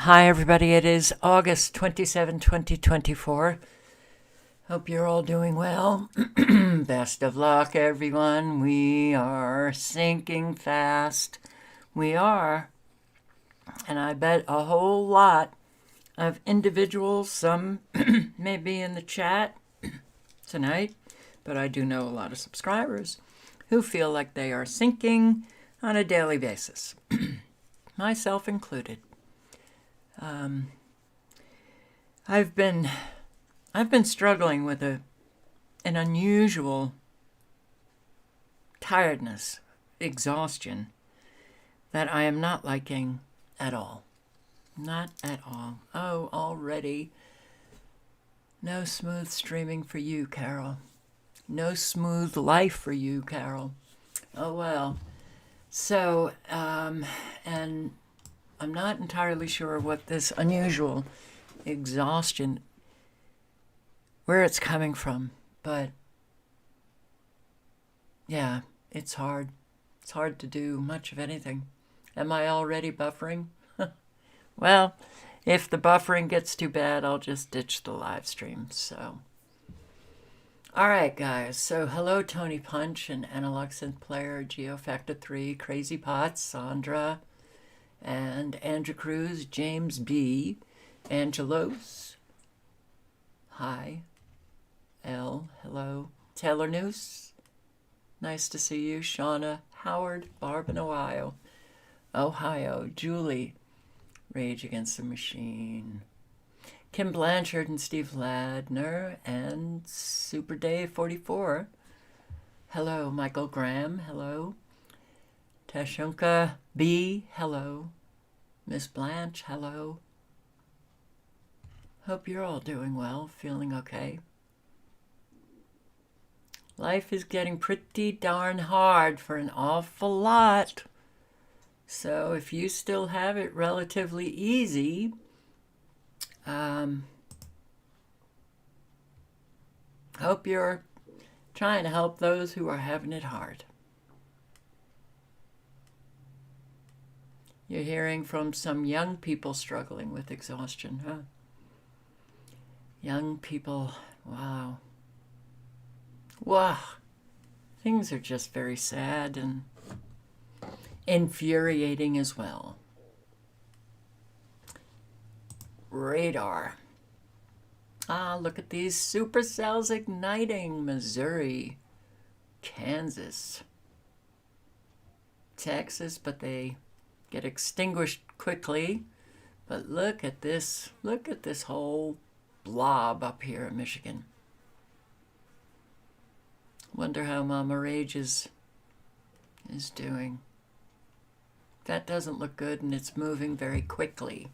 Hi, everybody. It is August 27, 2024. Hope you're all doing well. Best of luck, everyone. We are sinking fast. We are. And I bet a whole lot of individuals, some may be in the chat tonight, but I do know a lot of subscribers who feel like they are sinking on a daily basis, myself included. I've been struggling with an unusual tiredness, exhaustion that I am not liking at all. Not at all. Oh, already. No smooth streaming for you, Carol. No smooth life for you, Carol. Oh, well. So, and I'm not entirely sure what this unusual exhaustion, where it's coming from, but yeah, it's hard. It's hard to do much of anything. Am I already buffering? Well, if the buffering gets too bad, I'll just ditch the live stream. So, all right, guys. So, hello, Tony Punch and Analog Synth Player, GeoFactor 3, Crazy Pots, Sandra, and Andrew Cruz, James B., Angelos, hi, L, hello, Taylor Noose, nice to see you, Shauna, Howard, Barb in Ohio, Julie, Rage Against the Machine, Kim Blanchard and Steve Ladner, and Super Dave 44, hello, Michael Graham, hello, Tashunka B, hello, Miss Blanche, hello. Hope you're all doing well, feeling okay. Life is getting pretty darn hard for an awful lot. So if you still have it relatively easy, hope you're trying to help those who are having it hard. You're hearing from some young people struggling with exhaustion, huh? Young people, wow. Wow. Things are just very sad and infuriating as well. Radar. Look at these supercells igniting. Missouri, Kansas, Texas, but they get extinguished quickly. But look at this whole blob up here in Michigan. Wonder how Mama Rage is doing. That doesn't look good, and it's moving very quickly.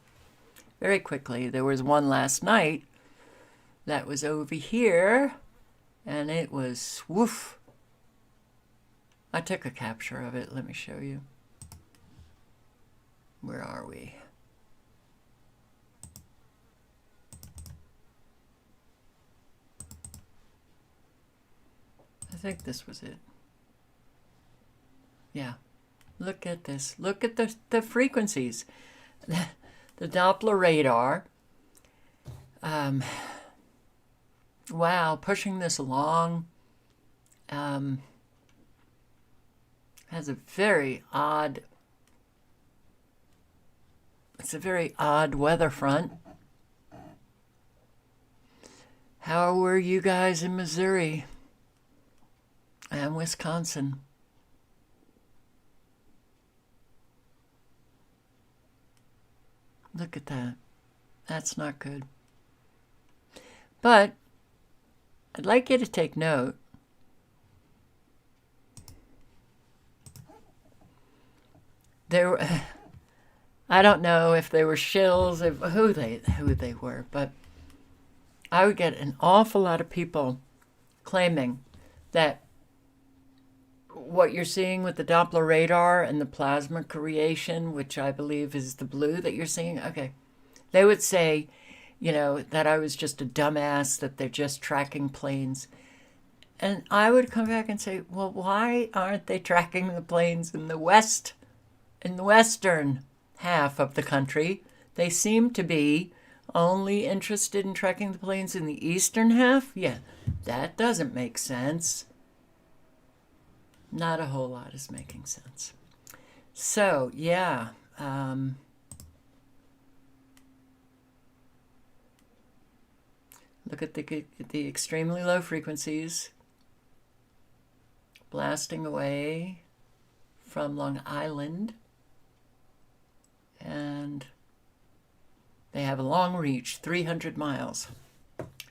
Very quickly. There was one last night that was over here, and it was woof. I took a capture of it. Let me show you. Where are we? I think this was it. Yeah. Look at this. Look at the frequencies. The Doppler radar. Wow, pushing this along. Has a very odd... It's a very odd weather front. How were you guys in Missouri and Wisconsin? Look at that. That's not good. But I'd like you to take note. I don't know if they were shills, who they were, but I would get an awful lot of people claiming that what you're seeing with the Doppler radar and the plasma creation, which I believe is the blue that you're seeing, okay, they would say, that I was just a dumbass, that they're just tracking planes. And I would come back and say, well, why aren't they tracking the planes in the western half of the country They seem to be only interested in tracking the planes in the eastern half. Yeah, that doesn't make sense. Not a whole lot is making sense. So, yeah. Look at the extremely low frequencies blasting away from Long Island. And they have a long reach, 300 miles.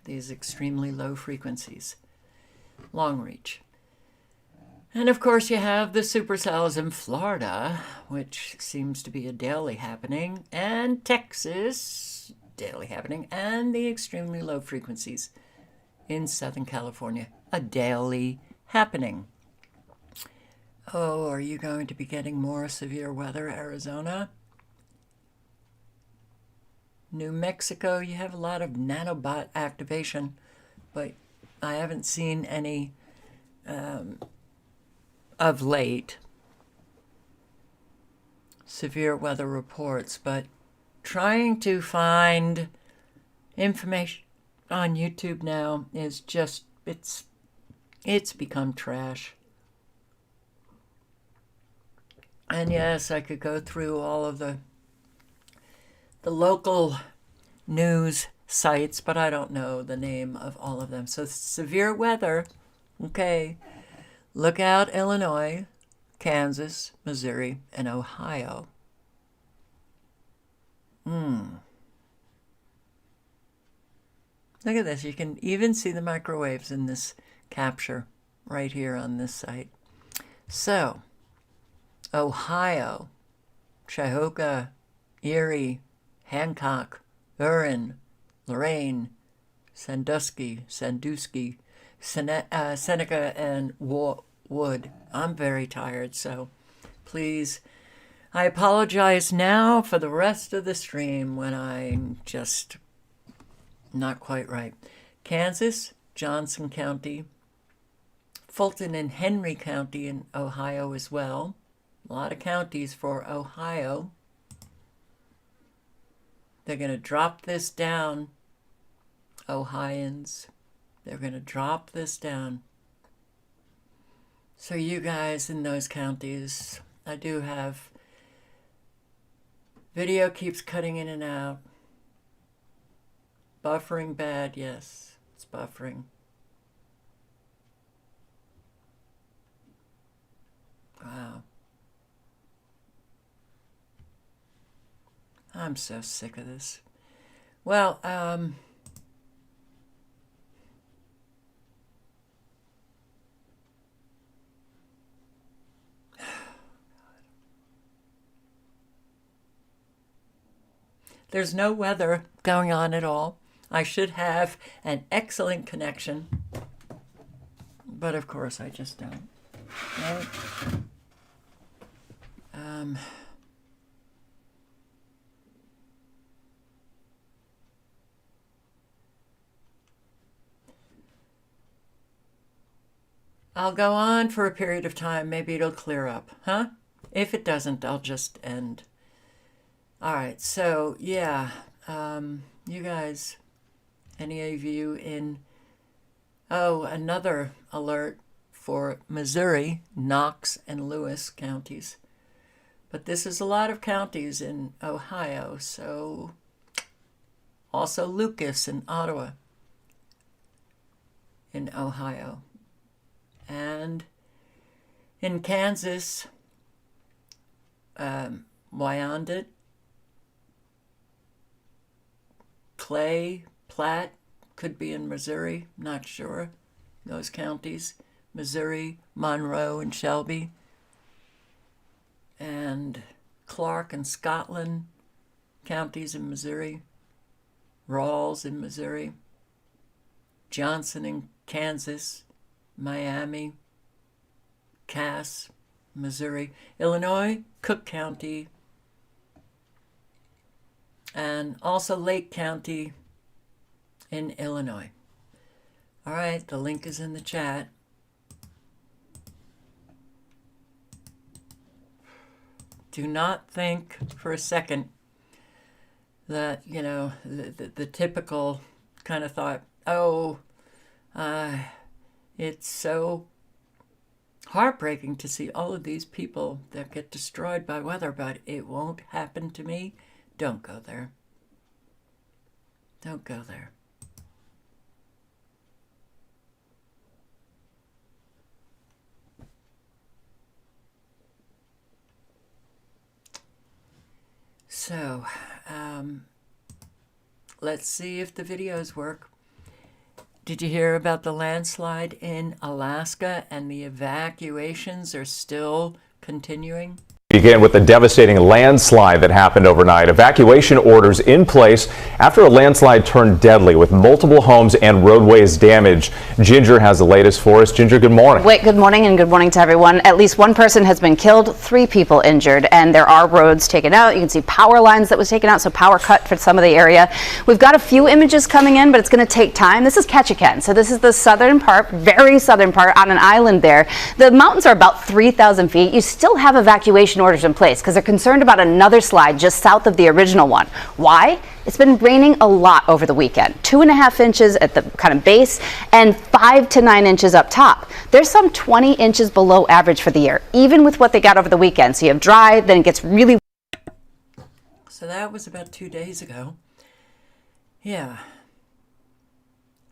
These extremely low frequencies. Long reach. And of course you have the supercells in Florida, which seems to be a daily happening, and Texas, daily happening, and the extremely low frequencies in Southern California, a daily happening. Oh, are you going to be getting more severe weather, Arizona? New Mexico, you have a lot of nanobot activation, but I haven't seen any of late severe weather reports, but trying to find information on YouTube now is just, it's become trash. And yes, I could go through all of the local news sites, but I don't know the name of all of them. So severe weather, okay. Look out Illinois, Kansas, Missouri, and Ohio. Look at this. You can even see the microwaves in this capture right here on this site. So, Ohio, Cuyahoga, Erie, Hancock, Huron, Lorain, Sandusky, Seneca, and Wood. I'm very tired, so please, I apologize now for the rest of the stream when I'm just not quite right. Kansas, Johnson County, Fulton and Henry County in Ohio as well. A lot of counties for Ohio. They're going to drop this down, Ohioans. They're going to drop this down. So you guys in those counties, I do have, video keeps cutting in and out. Buffering bad, yes, it's buffering. Wow. I'm so sick of this. Well, there's no weather going on at all. I should have an excellent connection, but of course I just don't. Right? I'll go on for a period of time. Maybe it'll clear up, huh? If it doesn't, I'll just end. All right, so yeah, you guys, any of you in, another alert for Missouri, Knox and Lewis counties. But this is a lot of counties in Ohio, so also Lucas and Ottawa in Ohio. And in Kansas, Wyandotte, Clay, Platte, could be in Missouri, not sure. Those counties, Missouri, Monroe and Shelby, and Clark and Scotland, counties in Missouri, Rawls in Missouri, Johnson in Kansas, Miami, Cass, Missouri, Illinois, Cook County, and also Lake County in Illinois. All right, the link is in the chat. Do not think for a second that, you know, the typical kind of thought, oh, it's so heartbreaking to see all of these people that get destroyed by weather, but it won't happen to me. Don't go there. Don't go there. So, let's see if the videos work. Did you hear about the landslide in Alaska and the evacuations are still continuing? Begin with the devastating landslide that happened overnight. Evacuation orders in place after a landslide turned deadly with multiple homes and roadways damaged. Ginger has the latest for us. Ginger, good morning. Wait, good morning and good morning to everyone. At least one person has been killed, 3 people injured, and there are roads taken out. You can see power lines that was taken out, so power cut for some of the area. We've got a few images coming in, but it's going to take time. This is Ketchikan, so this is the southern part, very southern part on an island there. The mountains are about 3,000 feet. You still have evacuation orders in place because they're concerned about another slide just south of the original one. Why? It's been raining a lot over the weekend. 2.5 inches at the kind of base and 5 to 9 inches up top. There's some 20 inches below average for the year, even with what they got over the weekend. So you have dry, then it gets really. So that was about 2 days ago. Yeah.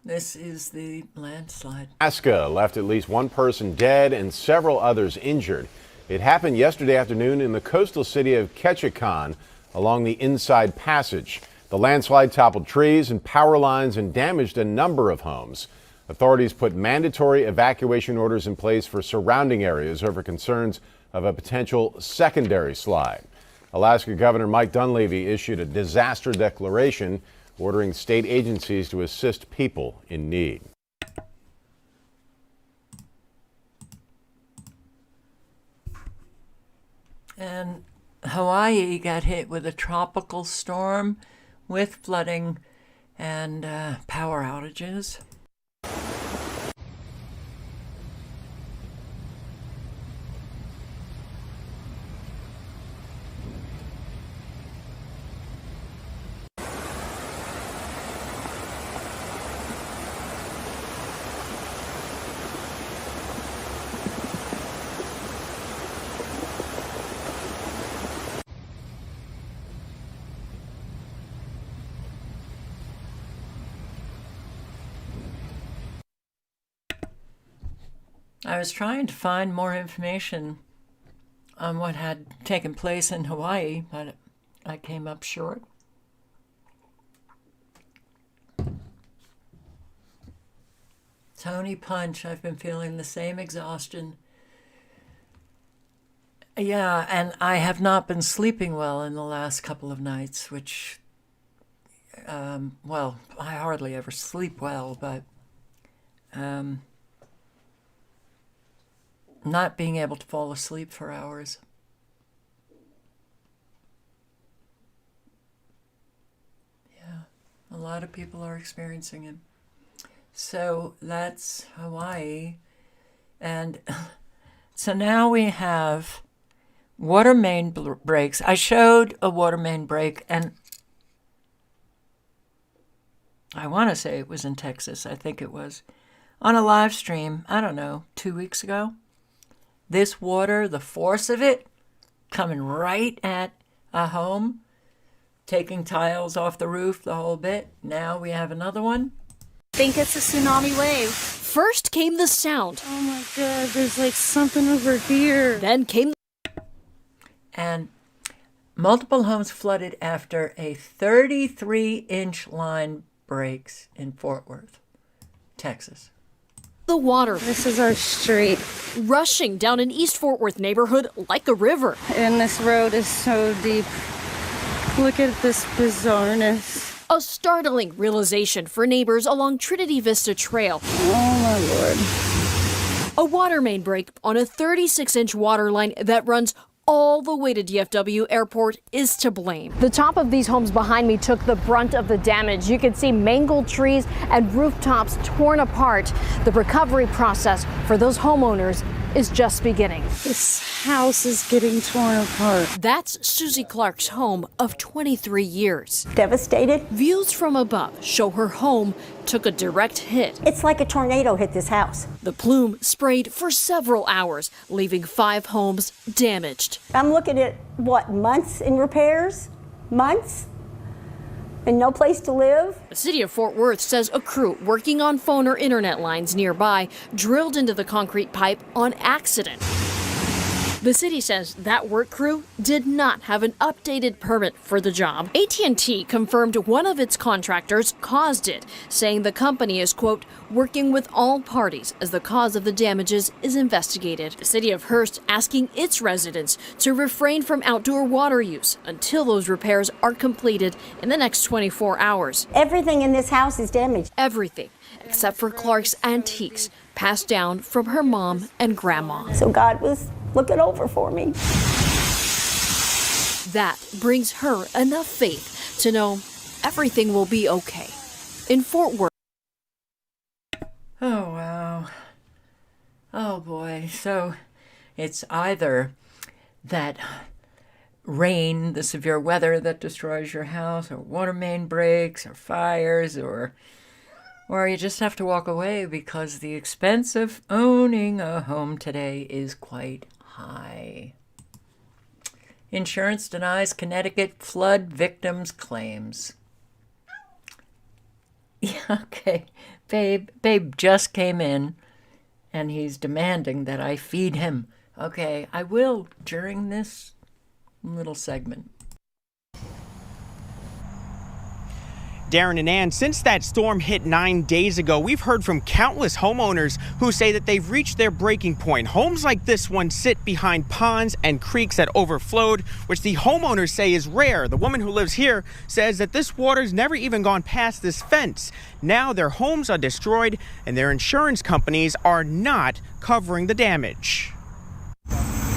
This is the landslide. Alaska left at least one person dead and several others injured. It happened yesterday afternoon in the coastal city of Ketchikan along the Inside Passage. The landslide toppled trees and power lines and damaged a number of homes. Authorities put mandatory evacuation orders in place for surrounding areas over concerns of a potential secondary slide. Alaska Governor Mike Dunleavy issued a disaster declaration ordering state agencies to assist people in need. And Hawaii got hit with a tropical storm with flooding and power outages. I was trying to find more information on what had taken place in Hawaii, but I came up short. Tony Punch, I've been feeling the same exhaustion. Yeah, and I have not been sleeping well in the last couple of nights, which, well, I hardly ever sleep well, but not being able to fall asleep for hours. Yeah, a lot of people are experiencing it. So that's Hawaii. And so now we have water main breaks. I showed a water main break, and I want to say it was in Texas. I think it was on a live stream, I don't know, 2 weeks ago. This water, the force of it, coming right at a home, taking tiles off the roof, the whole bit. Now we have another one. I think it's a tsunami wave. First came the sound. Oh my God, there's like something over here. Then came. And multiple homes flooded after a 33-inch line breaks in Fort Worth, Texas. The water. This is our street. Rushing down an East Fort Worth neighborhood like a river. And this road is so deep. Look at this bizarreness. A startling realization for neighbors along Trinity Vista Trail. Oh my Lord. A water main break on a 36-inch water line that runs all the way to DFW Airport is to blame. The top of these homes behind me took the brunt of the damage. You can see mangled trees and rooftops torn apart. The recovery process for those homeowners is just beginning. This house is getting torn apart. That's Susie Clark's home of 23 years. Devastated. Views from above show her home took a direct hit. It's like a tornado hit this house. The plume sprayed for several hours, leaving 5 homes damaged. I'm looking at, what, months in repairs? Months? And no place to live? The city of Fort Worth says a crew working on phone or internet lines nearby drilled into the concrete pipe on accident. The city says that work crew did not have an updated permit for the job. AT&T confirmed one of its contractors caused it, saying the company is, quote, working with all parties as the cause of the damages is investigated. The city of Hearst asking its residents to refrain from outdoor water use until those repairs are completed in the next 24 hours. Everything in this house is damaged. Everything except for Clark's antiques passed down from her mom and grandma. So God was looking over for me. That brings her enough faith to know everything will be okay. In Fort Worth. Oh, wow. Oh, boy. So it's either that rain, the severe weather that destroys your house, or water main breaks, or fires, or you just have to walk away because the expense of owning a home today is quite high. Insurance denies Connecticut flood victims' claims. Yeah, okay. Babe just came in, and he's demanding that I feed him. Okay, I will during this little segment. Darren and Ann, since that storm hit 9 days ago, we've heard from countless homeowners who say that they've reached their breaking point. Homes like this one sit behind ponds and creeks that overflowed, which the homeowners say is rare. The woman who lives here says that this water's never even gone past this fence. Now their homes are destroyed and their insurance companies are not covering the damage.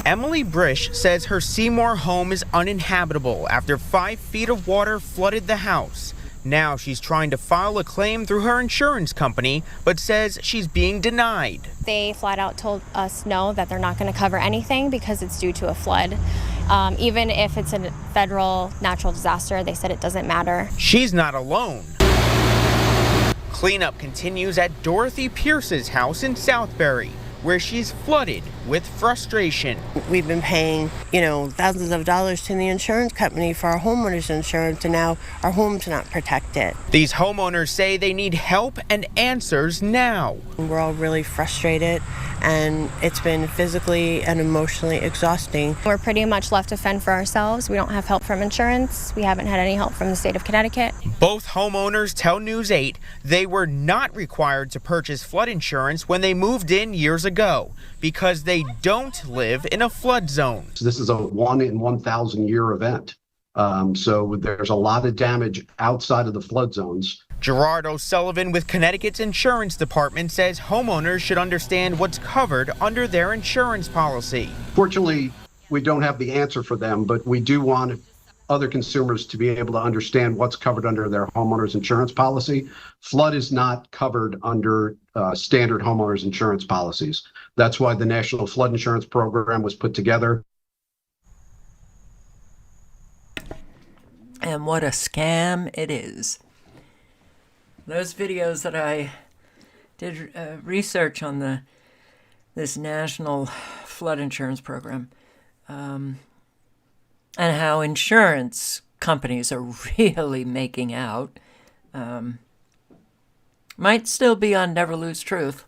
Emily Brish says her Seymour home is uninhabitable after 5 feet of water flooded the house. Now she's trying to file a claim through her insurance company, but says she's being denied. They flat out told us no, that they're not going to cover anything because it's due to a flood. Even if it's a federal natural disaster, they said it doesn't matter. She's not alone. Cleanup continues at Dorothy Pierce's house in Southbury, where she's flooded with frustration. We've been paying, thousands of dollars to the insurance company for our homeowners insurance, and now our home's not protected. These homeowners say they need help and answers now. We're all really frustrated, and it's been physically and emotionally exhausting. We're pretty much left to fend for ourselves. We don't have help from insurance. We haven't had any help from the state of Connecticut. Both homeowners tell News 8 they were not required to purchase flood insurance when they moved in years ago because they don't live in a flood zone. So this is a 1 in 1,000 year event. So there's a lot of damage outside of the flood zones. Gerard O'Sullivan with Connecticut's insurance department says homeowners should understand what's covered under their insurance policy. Fortunately, we don't have the answer for them, but we do want other consumers to be able to understand what's covered under their homeowner's insurance policy. Flood is not covered under standard homeowners insurance policies. That's why the National Flood Insurance Program was put together. And what a scam it is. Those videos that I did research on this National Flood Insurance Program, and how insurance companies are really making out, might still be on Never Lose Truth.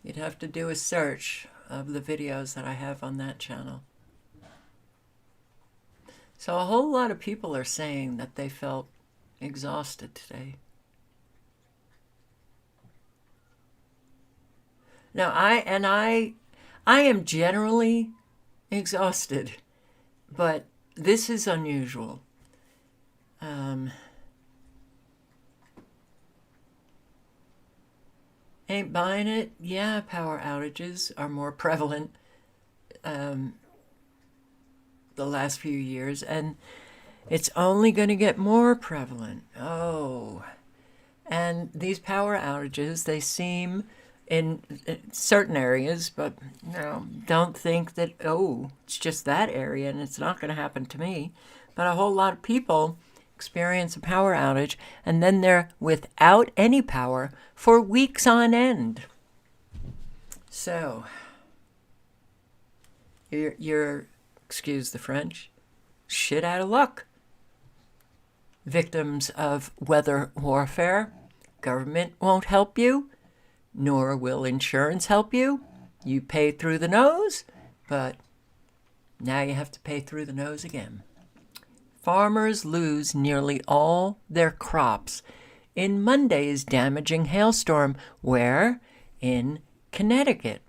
You'd have to do a search of the videos that I have on that channel. So a whole lot of people are saying that they felt exhausted today. Now, I am generally exhausted, but this is unusual. Ain't buying it? Yeah, power outages are more prevalent the last few years, and it's only going to get more prevalent. Oh, and these power outages, they seem in certain areas, but don't think that, oh, it's just that area and it's not going to happen to me. But a whole lot of people experience a power outage and then they're without any power for weeks on end. So, you're excuse the French, shit out of luck. Victims of weather warfare, government won't help you, nor will insurance help you. You pay through the nose, but now you have to pay through the nose again. Farmers lose nearly all their crops in Monday's damaging hailstorm. Where? In Connecticut.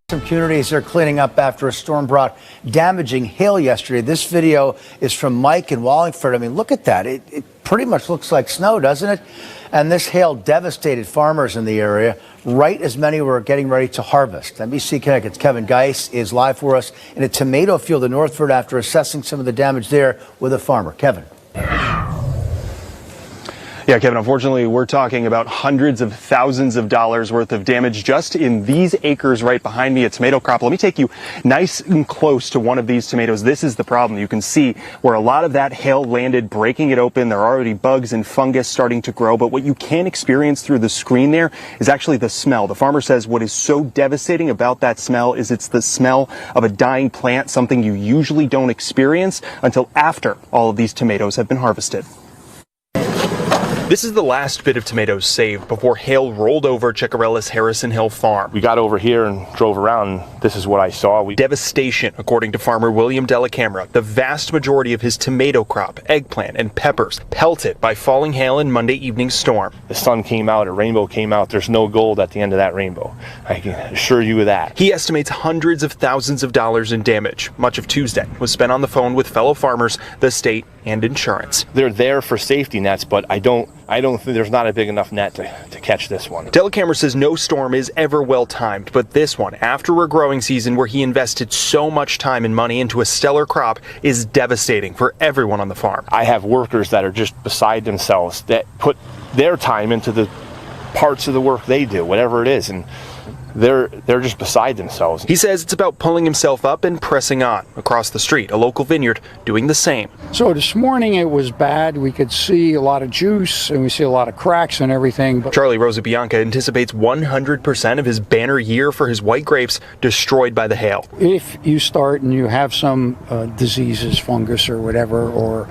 Some communities are cleaning up after a storm brought damaging hail yesterday. This video is from Mike in Wallingford. I mean, look at that. It pretty much looks like snow, doesn't it? And this hail devastated farmers in the area right as many were getting ready to harvest. NBC Connecticut's Kevin Geis is live for us in a tomato field in Northford after assessing some of the damage there with a farmer. Kevin. Yeah, Kevin, unfortunately, we're talking about hundreds of thousands of dollars worth of damage just in these acres right behind me, a tomato crop. Let me take you nice and close to one of these tomatoes. This is the problem. You can see where a lot of that hail landed, breaking it open. There are already bugs and fungus starting to grow. But what you can experience through the screen there is actually the smell. The farmer says what is so devastating about that smell is it's the smell of a dying plant, something you usually don't experience until after all of these tomatoes have been harvested. This is the last bit of tomatoes saved before hail rolled over Ciccarella's Harrison Hill farm. We got over here and drove around, and this is what I saw. Devastation, according to farmer William Della Camera. The vast majority of his tomato crop, eggplant, and peppers pelted by falling hail in Monday evening's storm. The sun came out, a rainbow came out. There's no gold at the end of that rainbow. I can assure you of that. He estimates hundreds of thousands of dollars in damage. Much of Tuesday was spent on the phone with fellow farmers, the state, and insurance. They're there for safety nets, but I don't think there's not a big enough net to catch this one. Della Camera says no storm is ever well timed, but this one, after a growing season where he invested so much time and money into a stellar crop, is devastating for everyone on the farm. I have workers that are just beside themselves that put their time into the parts of the work they do, whatever it is, and they're just beside themselves. He says it's about pulling himself up and pressing on. Across the street, a local vineyard doing the same. So this morning it was bad. We could see a lot of juice and we see a lot of cracks and everything. But Charlie Rosabianca anticipates 100% of his banner year for his white grapes destroyed by the hail. if you start and you have some diseases, fungus or whatever, or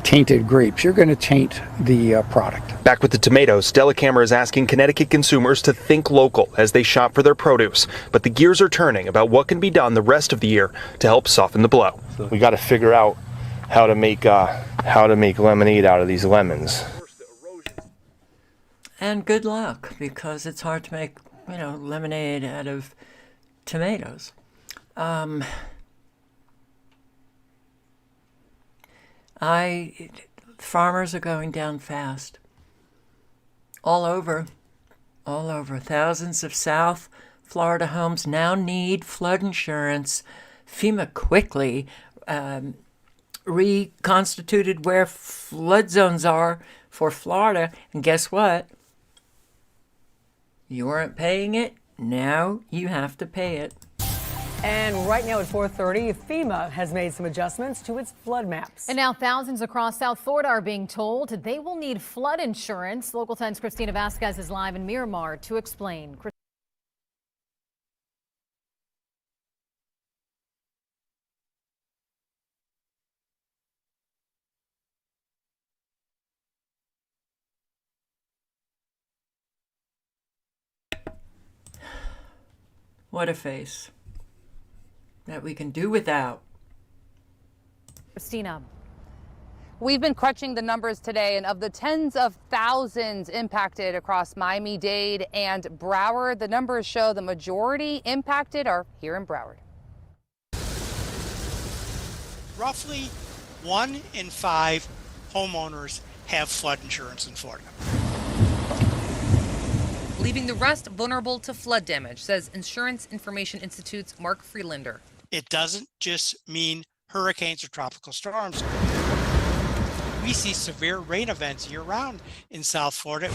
tainted grapes, you're going to taint the product. Back with the tomatoes, Della Camera is asking Connecticut consumers to think local as they shop for their produce. But the gears are turning about what can be done the rest of the year to help soften the blow. We got to figure out how to make lemonade out of these lemons. And good luck, because it's hard to make, lemonade out of tomatoes. Farmers are going down fast. All over. Thousands of South Florida homes now need flood insurance. FEMA quickly reconstituted where flood zones are for Florida. And guess what? You weren't paying it. Now you have to pay it. And right now at 4:30, FEMA has made some adjustments to its flood maps. And now thousands across South Florida are being told they will need flood insurance. Local 10's Christina Vasquez is live in Miramar to explain. What a face that we can do without. Christina. We've been crunching the numbers today, and of the tens of thousands impacted across Miami-Dade and Broward, the numbers show the majority impacted are here in Broward. Roughly 1 in 5 homeowners have flood insurance in Florida. Leaving the rest vulnerable to flood damage, says Insurance Information Institute's Mark Freelander. It doesn't just mean hurricanes or tropical storms. We see severe rain events year-round in South Florida.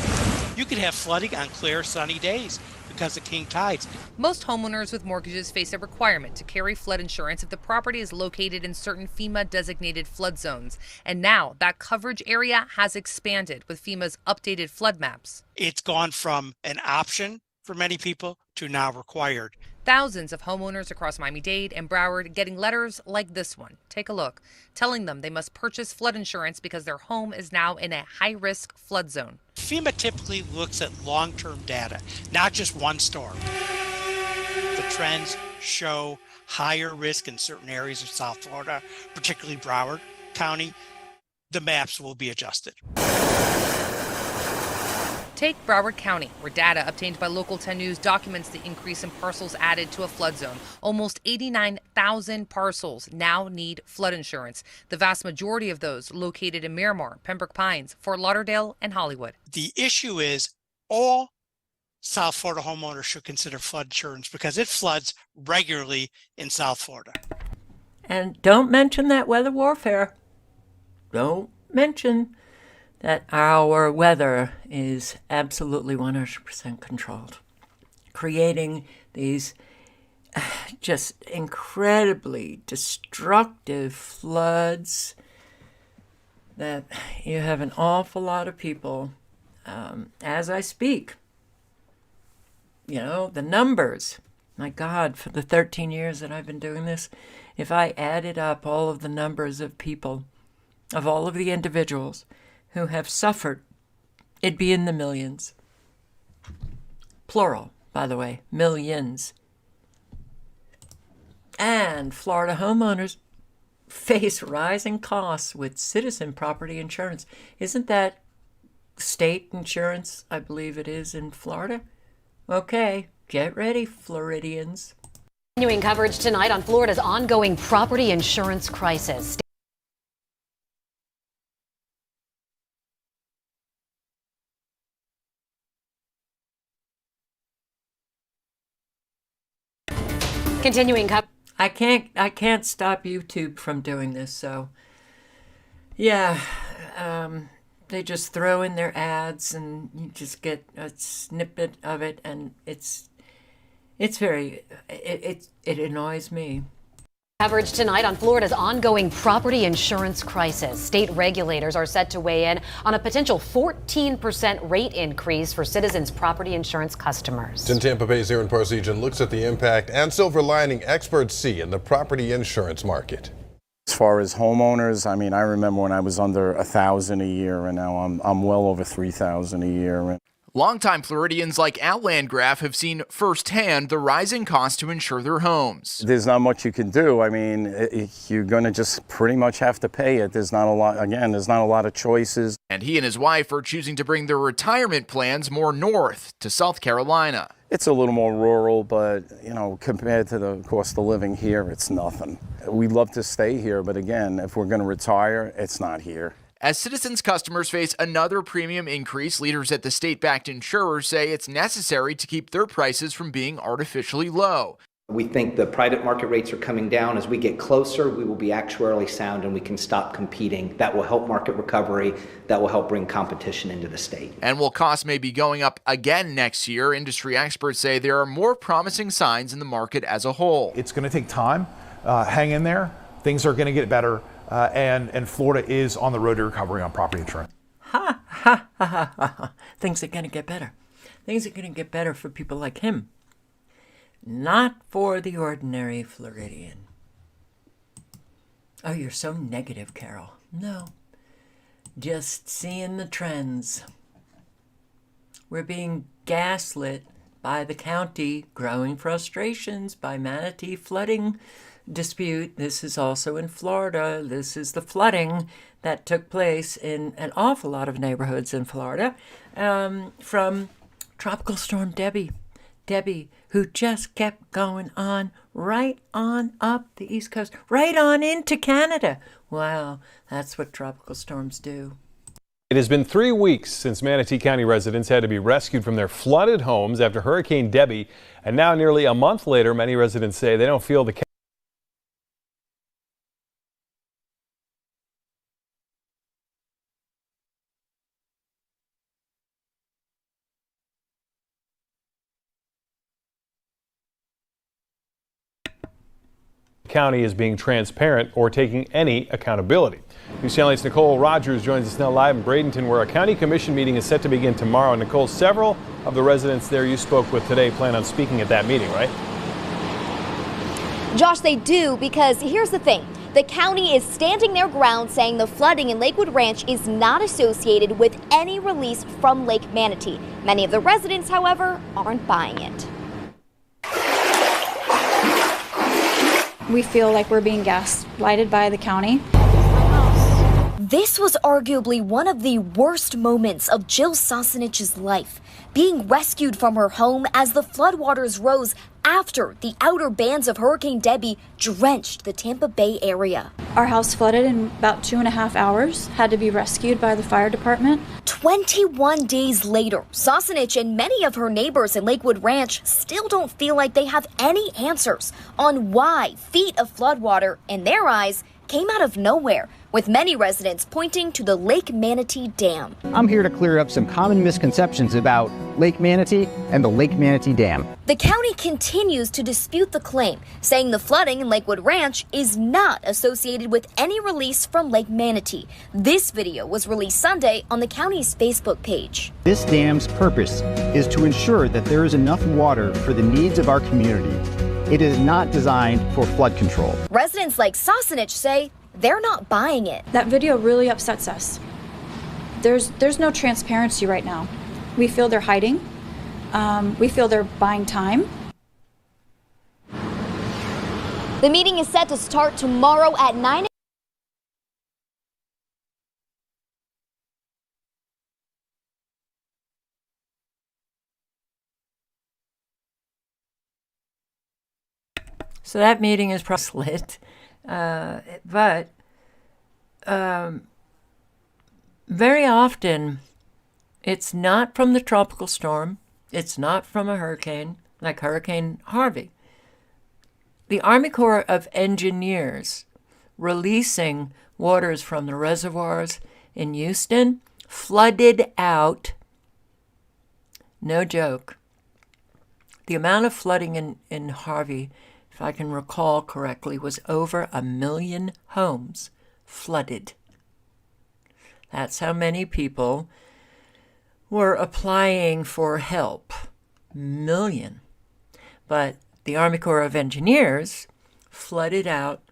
You could have flooding on clear, sunny days. because of king tides. Most homeowners with mortgages face a requirement to carry flood insurance if the property is located in certain FEMA-designated flood zones. And now that coverage area has expanded with FEMA's updated flood maps. It's gone from an option for many people to now required. Thousands of homeowners across Miami-Dade and Broward getting letters like this one. Take a look, telling them they must purchase flood insurance because their home is now in a high-risk flood zone. FEMA typically looks at long-term data, not just one storm. The trends show higher risk in certain areas of South Florida, particularly Broward County. The maps will be adjusted. Take Broward County, where data obtained by Local 10 News documents the increase in parcels added to a flood zone. Almost 89,000 parcels now need flood insurance. The vast majority of those located in Miramar, Pembroke Pines, Fort Lauderdale, and Hollywood. The issue is all South Florida homeowners should consider flood insurance because it floods regularly in South Florida. And don't mention that weather warfare. Don't mention that our weather is absolutely 100% controlled, creating these just incredibly destructive floods that you have an awful lot of people, as I speak, you know, the numbers, my God, for the 13 years that I've been doing this, if I added up all of the numbers of people, of all of the individuals who have suffered, it'd be in the millions. Plural, by the way, millions. And Florida homeowners face rising costs with Citizen property insurance. Isn't that state insurance? I believe it is in Florida. Okay, get ready, Floridians. Continuing coverage tonight on Florida's ongoing property insurance crisis. Continuing coverage. I can't stop YouTube from doing this, so yeah, they just throw in their ads and you just get a snippet of it, and it annoys me. Coverage tonight on Florida's ongoing property insurance crisis. State regulators are set to weigh in on a potential 14% rate increase for Citizens property insurance customers. 10 Tampa Bay's Aaron Parsegian looks at the impact and silver lining experts see in the property insurance market. As far as homeowners, I mean, I remember when I was under $1,000 a year, and now I'm well over $3,000 a year. Longtime Floridians like Al Landgraf have seen firsthand the rising cost to insure their homes. There's not much you can do. I mean, you're going to just pretty much have to pay it. There's not a lot, again, there's not a lot of choices. And he and his wife are choosing to bring their retirement plans more north to South Carolina. It's a little more rural, but, you know, compared to the cost of living here, it's nothing. We'd love to stay here, but again, if we're going to retire, it's not here. As Citizens customers face another premium increase, leaders at the state-backed insurers say it's necessary to keep their prices from being artificially low. We think the private market rates are coming down. As we get closer, we will be actuarially sound and we can stop competing. That will help market recovery. That will help bring competition into the state. And while costs may be going up again next year, industry experts say there are more promising signs in the market as a whole. It's going to take time. Hang in there. Things are going to get better. And Florida is on the road to recovery on property insurance. Ha, ha, ha, ha, ha. Things are going to get better. Things are going to get better for people like him. Not for the ordinary Floridian. Oh, you're so negative, Carol. No. Just seeing the trends. We're being gaslit by the county, growing frustrations by manatee flooding dispute. This is also in Florida. This is the flooding that took place in an awful lot of neighborhoods in Florida from Tropical Storm Debbie. Debbie, who just kept going on right on up the East Coast, right on into Canada. Wow, that's what tropical storms do. It has been 3 weeks since Manatee County residents had to be rescued from their flooded homes after Hurricane Debbie, and now nearly a month later, many residents say they don't feel the county is being transparent or taking any accountability. News Channel 8's Nicole Rogers joins us now live in Bradenton, where a county commission meeting is set to begin tomorrow. Nicole, several of the residents there you spoke with today plan on speaking at that meeting, right? Josh, they do, because here's the thing. The county is standing their ground, saying the flooding in Lakewood Ranch is not associated with any release from Lake Manatee. Many of the residents, however, aren't buying it. We feel like we're being gaslighted by the county. This was arguably one of the worst moments of Jill Sosinich's life, being rescued from her home as the floodwaters rose after the outer bands of Hurricane Debbie drenched the Tampa Bay area. Our house flooded in about 2.5 hours, had to be rescued by the fire department. 21 days later, Sosinich and many of her neighbors in Lakewood Ranch still don't feel like they have any answers on why feet of floodwater, in their eyes, came out of nowhere, with many residents pointing to the Lake Manatee Dam. I'm here to clear up some common misconceptions about Lake Manatee and the Lake Manatee Dam. The county continues to dispute the claim, saying the flooding in Lakewood Ranch is not associated with any release from Lake Manatee. This video was released Sunday on the county's Facebook page. This dam's purpose is to ensure that there is enough water for the needs of our community. It is not designed for flood control. Residents like Sosinich say they're not buying it. That video really upsets us. There's no transparency right now. We feel they're hiding. We feel they're buying time. The meeting is set to start tomorrow at 9 So that meeting is probably lit, but very often it's not from the tropical storm, it's not from a hurricane, like Hurricane Harvey. The Army Corps of Engineers releasing waters from the reservoirs in Houston flooded out, no joke, the amount of flooding in Harvey, if I can recall correctly, was over 1 million homes flooded. That's how many people were applying for help. Million. But the Army Corps of Engineers flooded out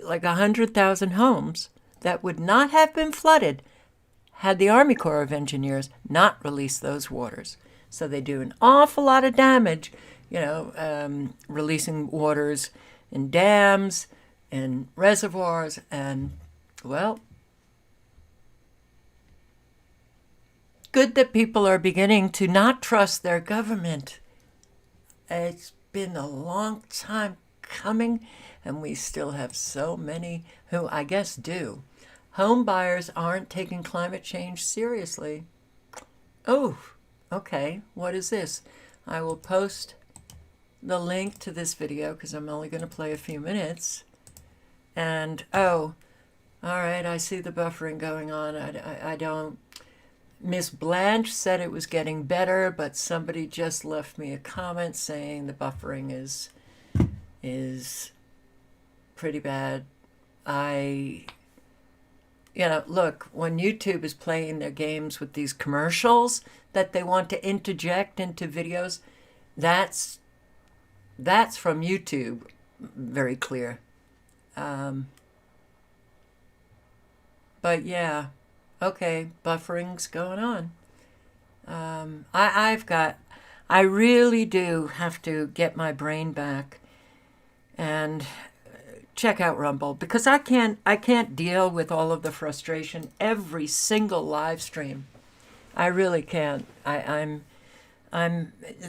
like 100,000 homes that would not have been flooded had the Army Corps of Engineers not released those waters. So they do an awful lot of damage, releasing waters in dams and reservoirs, and, well, good that people are beginning to not trust their government. It's been a long time coming, and we still have so many who, I guess, do. Home buyers aren't taking climate change seriously. Oh, okay, what is this? I will post the link to this video because I'm only going to play a few minutes. And, oh, all right, I see the buffering going on. I don't... Miss Blanche said it was getting better, but somebody just left me a comment saying the buffering is pretty bad. Look, when YouTube is playing their games with these commercials that they want to interject into videos, that's from YouTube, very clear. But yeah, okay, buffering's going on. I really do have to get my brain back and check out Rumble, because I can't deal with all of the frustration every single live stream. I really can't.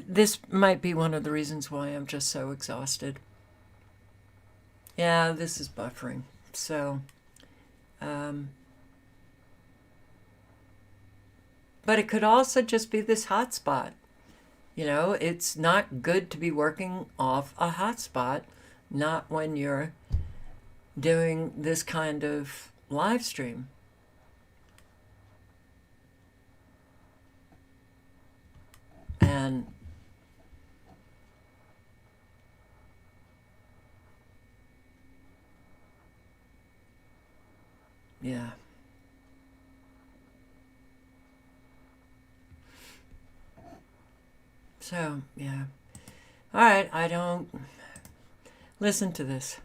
This might be one of the reasons why I'm just so exhausted. Yeah, this is buffering. So, but it could also just be this hotspot. It's not good to be working off a hotspot, not when you're doing this kind of live stream. And yeah. So, yeah. All right, I don't... Listen to this.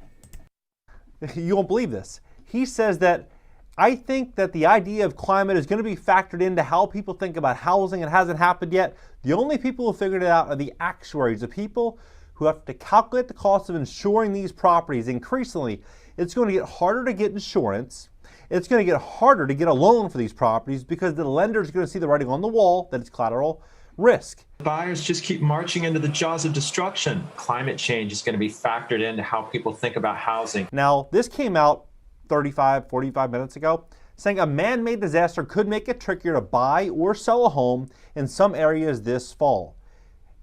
You won't believe this. He says that, I think that the idea of climate is going to be factored into how people think about housing. It hasn't happened yet. The only people who figured it out are the actuaries, the people who have to calculate the cost of insuring these properties. Increasingly, it's going to get harder to get insurance. It's going to get harder to get a loan for these properties because the lender is going to see the writing on the wall that it's collateral risk. Buyers just keep marching into the jaws of destruction. Climate change is going to be factored into how people think about housing. Now, this came out 35, 45 minutes ago, saying a man-made disaster could make it trickier to buy or sell a home in some areas this fall.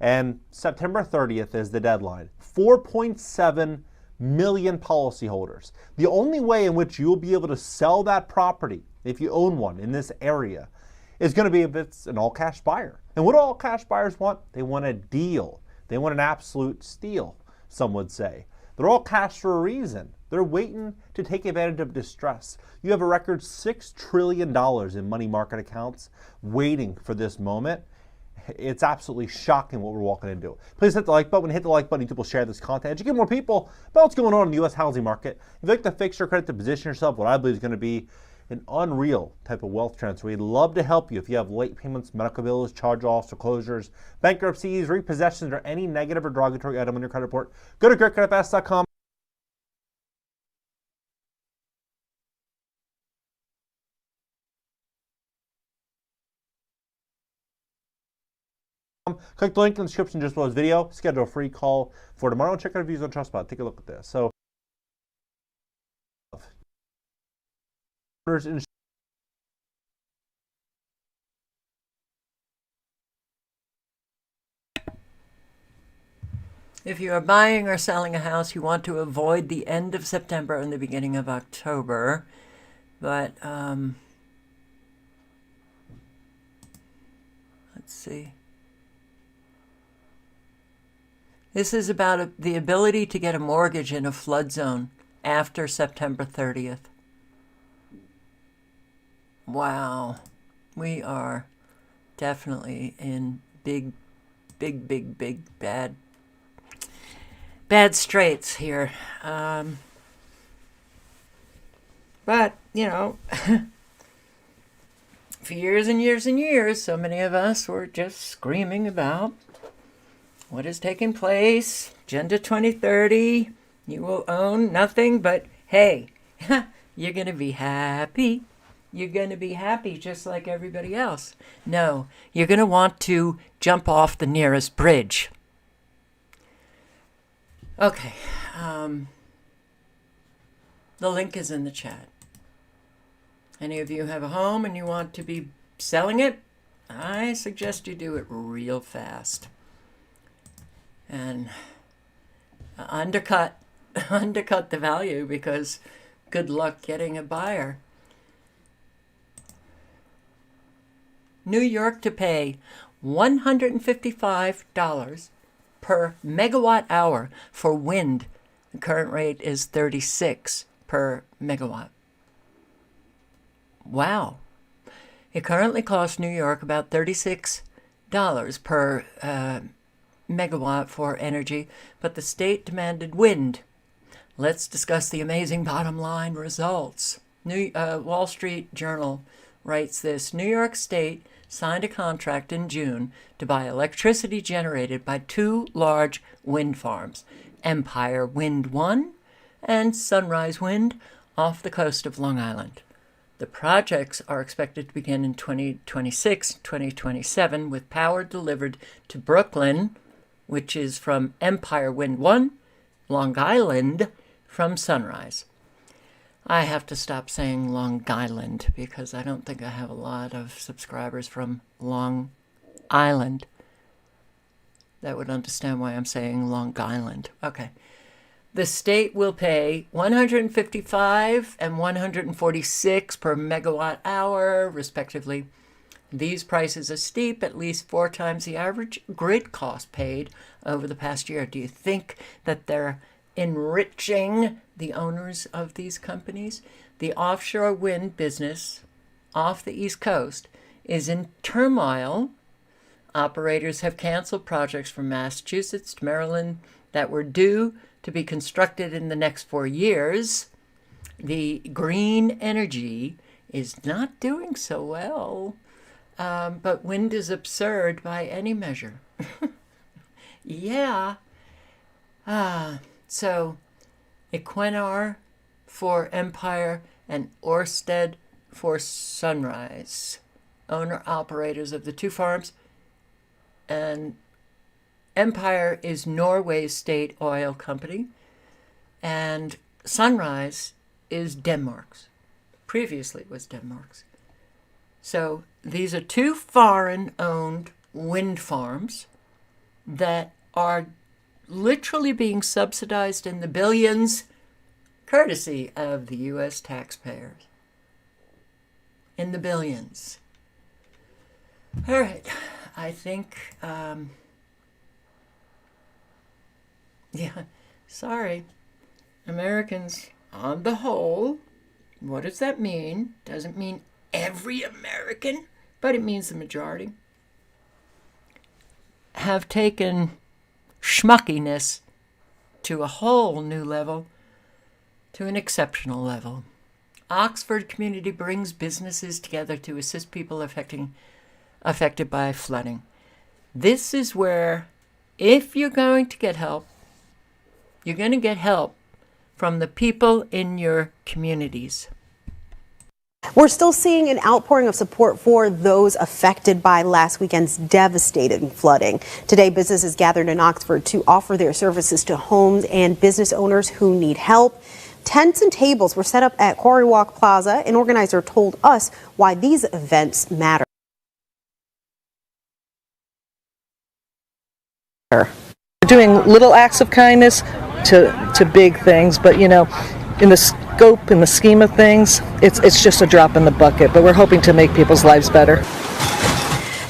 And September 30th is the deadline. 4.7 million policyholders. The only way in which you'll be able to sell that property, if you own one in this area, is going to be if it's an all-cash buyer. And what do all-cash buyers want? They want a deal. They want an absolute steal, some would say. They're all cash for a reason. They're waiting to take advantage of distress. You have a record $6 trillion in money market accounts waiting for this moment. It's absolutely shocking what we're walking into. Please hit the like button. Hit the like button. YouTube will share this content. Educate more people about what's going on in the U.S. housing market. If you'd like to fix your credit to position yourself, what I believe is going to be an unreal type of wealth transfer. We'd love to help you if you have late payments, medical bills, charge-offs, foreclosures, bankruptcies, repossessions, or any negative or derogatory item on your credit report. Go to greatcreditfast.com. Click the link in the description just below this video. Schedule a free call for tomorrow. Check out reviews on TrustPilot. Take a look at this. So, if you are buying or selling a house, you want to avoid the end of September and the beginning of October. But, let's see. This is about the ability to get a mortgage in a flood zone after September 30th. Wow. We are definitely in big, bad straits here. But, you know, for years and years and years, so many of us were just screaming about what is taking place. Agenda 2030, you will own nothing but, hey, you're going to be happy. You're going to be happy just like everybody else. No, you're going to want to jump off the nearest bridge. Okay, the link is in the chat. Any of you have a home and you want to be selling it? I suggest you do it real fast. And undercut the value, because good luck getting a buyer. New York to pay $155 per megawatt hour for wind. The current rate is 36 per megawatt. Wow. It currently costs New York about $36 per megawatt for energy, but the state demanded wind. Let's discuss the amazing bottom line results. Wall Street Journal writes this: New York State signed a contract in June to buy electricity generated by two large wind farms, Empire Wind 1 and Sunrise Wind, off the coast of Long Island. The projects are expected to begin in 2026-2027, with power delivered to Brooklyn, which is from Empire Wind 1, Long Island from Sunrise. I have to stop saying Long Island because I don't think I have a lot of subscribers from Long Island that would understand why I'm saying Long Island. Okay. The state will pay $155 and $146 per megawatt hour, respectively. These prices are steep, at least 4 times the average grid cost paid over the past year. Do you think that they're enriching the owners of these companies? the offshore wind business off the East Coast is in turmoil. Operators have canceled projects from Massachusetts to Maryland that were due to be constructed in the next 4 years. The green energy is not doing so well, but wind is absurd by any measure. Yeah. So Equinor for Empire and Ørsted for Sunrise, owner-operators of the two farms. And Empire is Norway's state oil company, and Sunrise is Denmark's. Previously was Denmark's. So these are two foreign-owned wind farms that are literally being subsidized in the billions, courtesy of the U.S. taxpayers. In the billions. All right. I think, sorry. Americans, on the whole, what does that mean? Doesn't mean every American, but it means the majority, have taken schmuckiness to a whole new level, to an exceptional level. Oxford Community brings businesses together to assist people affected by flooding. This is where, if you're going to get help, you're going to get help from the people in your communities. We're still seeing an outpouring of support for those affected by last weekend's devastating flooding. Today, businesses gathered in Oxford to offer their services to homes and business owners who need help. Tents and tables were set up at Quarry Walk Plaza. An organizer told us why these events matter. We're doing little acts of kindness to big things, but you know, in the scope, in the scheme of things, it's just a drop in the bucket, but we're hoping to make people's lives better.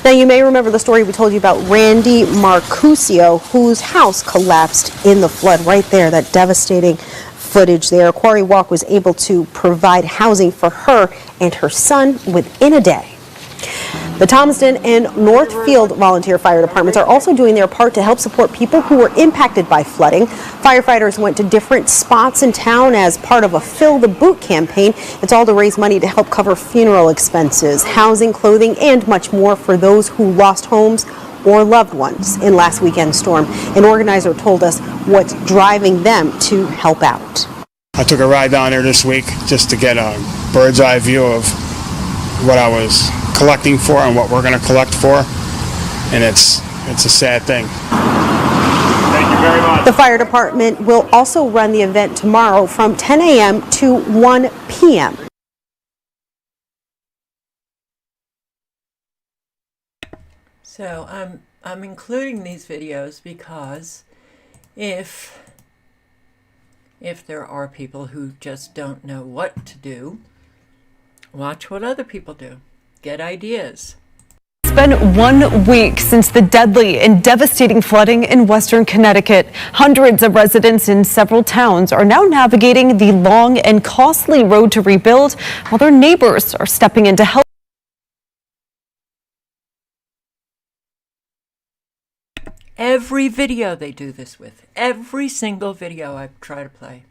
Now, you may remember the story we told you about Randy Marcusio, whose house collapsed in the flood right there, that devastating footage there. Quarry Walk was able to provide housing for her and her son within a day. The Thomaston and Northfield volunteer fire departments are also doing their part to help support people who were impacted by flooding. Firefighters went to different spots in town as part of a Fill the Boot campaign. It's all to raise money to help cover funeral expenses, housing, clothing, and much more for those who lost homes or loved ones in last weekend's storm. An organizer told us what's driving them to help out. I took a ride down there this week just to get a bird's eye view of what I was collecting for and what we're going to collect for, and it's a sad thing. Thank you very much. The fire department will also run the event tomorrow from 10 a.m. to 1 p.m. So I'm including these videos because if there are people who just don't know what to do, watch what other people do. Get ideas. It's been 1 week since the deadly and devastating flooding in western Connecticut. Hundreds of residents in several towns are now navigating the long and costly road to rebuild, while their neighbors are stepping in to help. Every video they do this with. Every single video I try to play.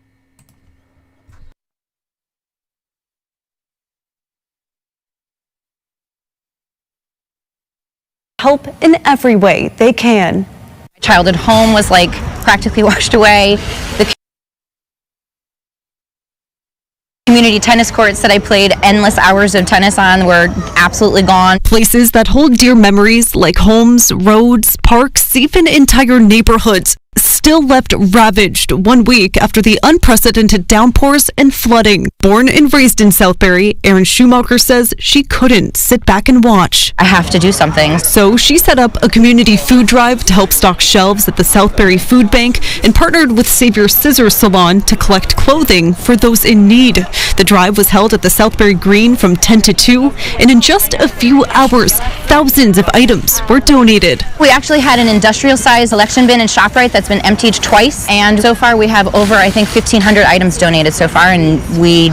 Help in every way they can. My childhood home was like practically washed away. The community tennis courts that I played endless hours of tennis on were absolutely gone. Places that hold dear memories like homes, roads, parks, even entire neighborhoods, still left ravaged 1 week after the unprecedented downpours and flooding. Born and raised in Southbury, Erin Schumacher says she couldn't sit back and watch. I have to do something. So she set up a community food drive to help stock shelves at the Southbury Food Bank and partnered with Savior Scissors Salon to collect clothing for those in need. The drive was held at the Southbury Green from 10 to 2, and in just a few hours, thousands of items were donated. We actually had an industrial-sized election bin in ShopRite that's been emptied twice, and so far we have over, I think, 1,500 items donated so far, and we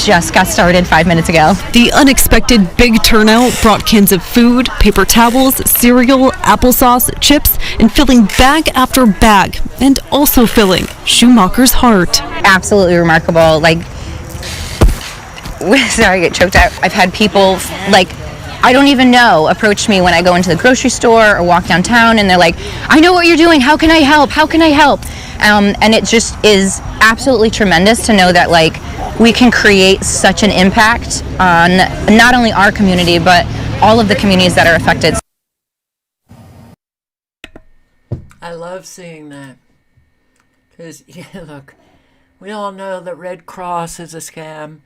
just got started 5 minutes ago. The unexpected big turnout brought cans of food, paper towels, cereal, applesauce, chips, and filling bag after bag, and also filling Schumacher's heart. Absolutely remarkable. Like, sorry, I get choked out. I've had people, like, I don't even know, approach me when I go into the grocery store or walk downtown, and they're like, I know what you're doing, how can I help, how can I help? And it just is absolutely tremendous to know that, like, we can create such an impact on not only our community, but all of the communities that are affected. I love seeing that. Because, yeah, look, we all know that Red Cross is a scam,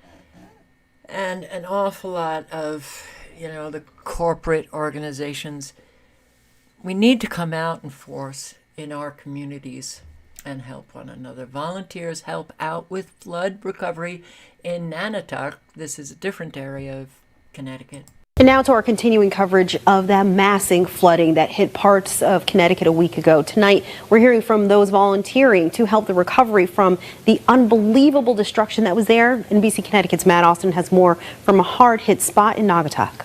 and an awful lot of, you know, the corporate organizations, we need to come out in force in our communities and help one another. Volunteers help out with flood recovery in Nantucket. This is a different area of Connecticut. And now to our continuing coverage of that massive flooding that hit parts of Connecticut a week ago. Tonight, we're hearing from those volunteering to help the recovery from the unbelievable destruction that was there. NBC Connecticut's Matt Austin has more from a hard-hit spot in Naugatuck.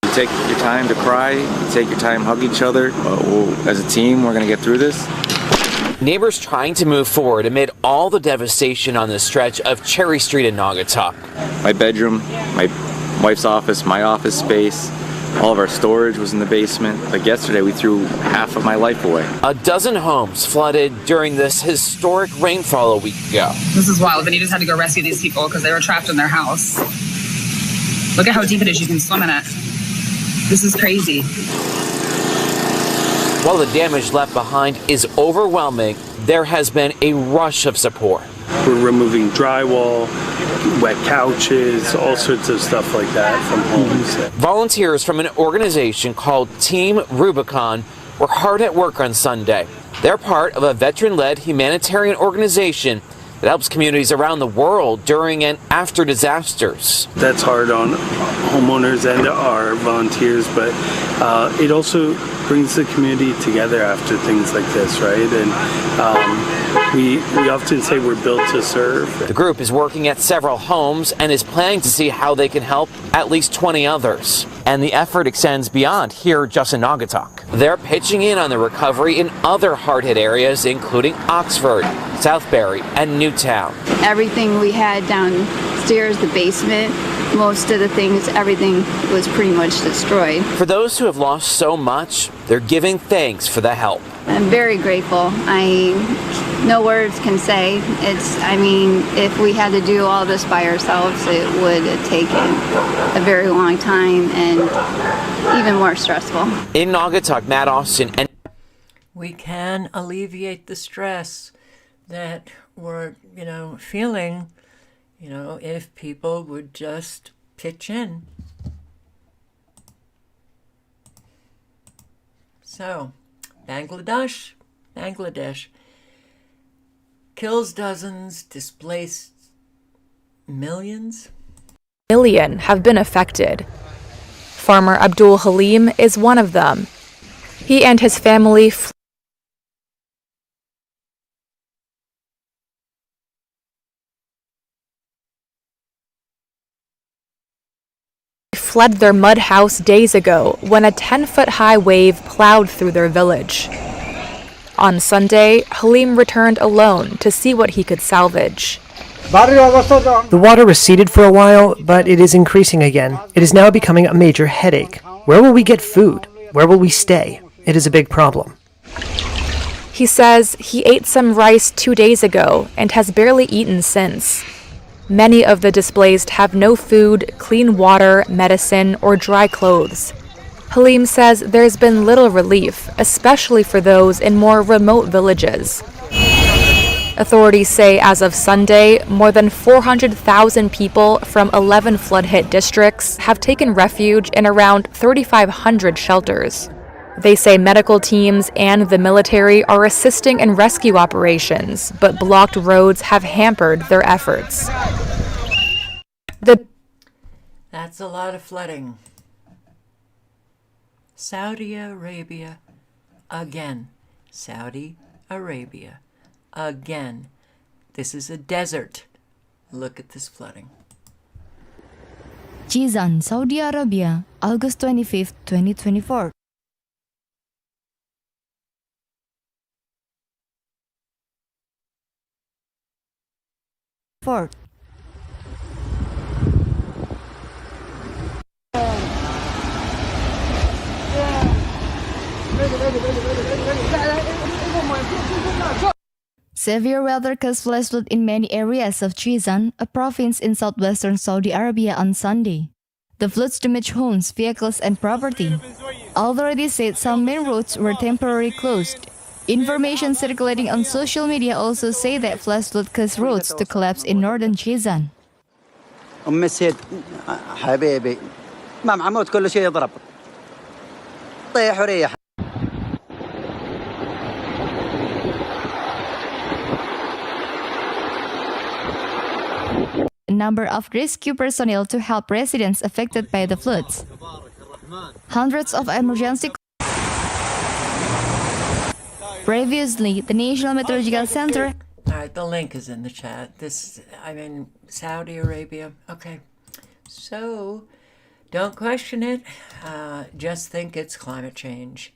You take your time to cry, you take your time, hug each other. As a team, we're going to get through this. Neighbors trying to move forward amid all the devastation on this stretch of Cherry Street in Naugatuck. My bedroom, my wife's office, my office space, all of our storage was in the basement. Like yesterday, we threw half of my life away. A dozen homes flooded during this historic rainfall a week ago. This is wild. Benitez had to go rescue these people because they were trapped in their house. Look at how deep it is. You can swim in it. This is crazy. While the damage left behind is overwhelming, there has been a rush of support. We're removing drywall, wet couches, all sorts of stuff like that from homes. Volunteers from an organization called Team Rubicon were hard at work on Sunday. They're part of a veteran-led humanitarian organization that helps communities around the world during and after disasters. That's hard on homeowners and our volunteers, but it also brings the community together after things like this, right? And we often say we're built to serve. The group is working at several homes and is planning to see how they can help at least 20 others. And the effort extends beyond here just in Naugatuck. They're pitching in on the recovery in other hard-hit areas, including Oxford, Southbury, and Newtown. Everything we had downstairs, the basement, most of the things, everything was pretty much destroyed. For those who have lost so much, they're giving thanks for the help. I'm very grateful. No words can say. If we had to do all this by ourselves, it would have taken a very long time and even more stressful. In Naugatuck, Matt Austin, and we can alleviate the stress that we're, feeling, if people would just pitch in. So, Bangladesh kills dozens, displaced millions. Million have been affected. Farmer Abdul Halim is one of them. He and his family fled their mud house days ago when a 10-foot-high wave plowed through their village. On Sunday, Halim returned alone to see what he could salvage. The water receded for a while, but it is increasing again. It is now becoming a major headache. Where will we get food? Where will we stay? It is a big problem. He says he ate some rice 2 days ago and has barely eaten since. Many of the displaced have no food, clean water, medicine, or dry clothes. Halim says there's been little relief, especially for those in more remote villages. Authorities say as of Sunday, more than 400,000 people from 11 flood-hit districts have taken refuge in around 3,500 shelters. They say medical teams and the military are assisting in rescue operations, but blocked roads have hampered their efforts. That's a lot of flooding. Saudi Arabia again. Saudi Arabia again. This is a desert. Look at this flooding. Jizan, Saudi Arabia, August 25, 2024. Fort. Severe weather caused flash flood in many areas of Jizan, a province in southwestern Saudi Arabia on Sunday. The floods damaged homes, vehicles, and property. Authorities said some main roads were temporarily closed. Information circulating on social media also say that flash flood caused roads to collapse in northern Jizan. أم السيد حبيبي مع محمود كل شيء يضرب طيح وريح. A number of rescue personnel to help residents affected by the floods. Hundreds of emergency. Previously, the National Meteorological Center. All right, the link is in the chat. Saudi Arabia. Okay. So, don't question it. Just think it's climate change.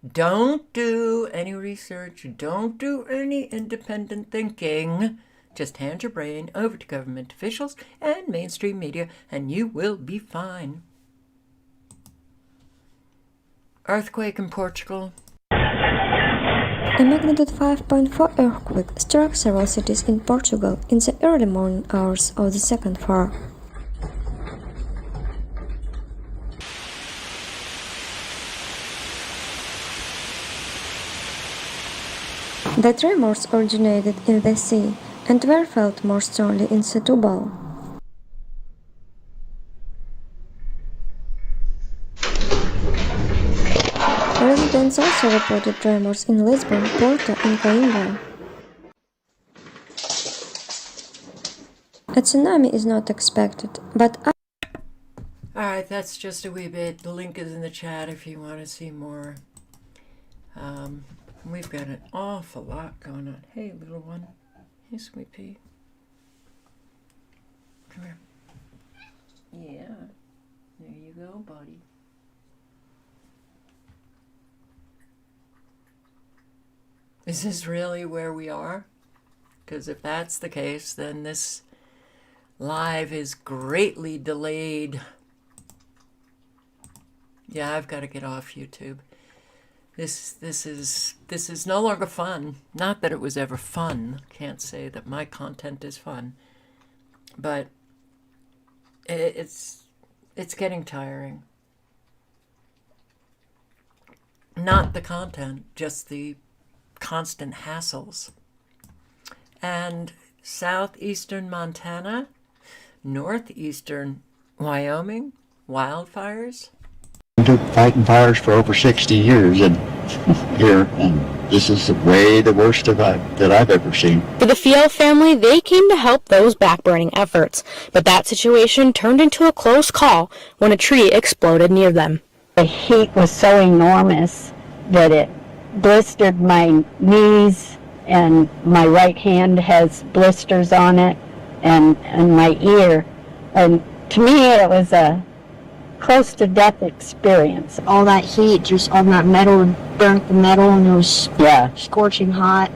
Don't do any research. Don't do any independent thinking. Just hand your brain over to government officials and mainstream media, and you will be fine. Earthquake in Portugal. A magnitude 5.4 earthquake struck several cities in Portugal in the early morning hours of the second floor. The tremors originated in the sea and were felt more strongly in Setúbal. Residents also reported tremors in Lisbon, Porto, and Coimbra. A tsunami is not expected, but Alright, that's just a wee bit. The link is in the chat if you want to see more. We've got an awful lot going on. Hey, little one. Hey, sweet pea. Come here. Yeah. There you go, buddy. Is this really where we are? Because if that's the case, then this live is greatly delayed. Yeah, I've got to get off YouTube. This is no longer fun. Not that it was ever fun. Can't say that my content is fun. But it's getting tiring. Not the content, just the constant hassles. And southeastern Montana, northeastern Wyoming, wildfires. I've been fighting fires for over 60 years and this is way the worst that I've ever seen. For the Fiel family, they came to help those backburning efforts, but that situation turned into a close call when a tree exploded near them. The heat was so enormous that it blistered my knees, and my right hand has blisters on it, and my ear. And to me, it was a close to death experience. All that heat, just all that metal, burnt the metal, and it was scorching hot.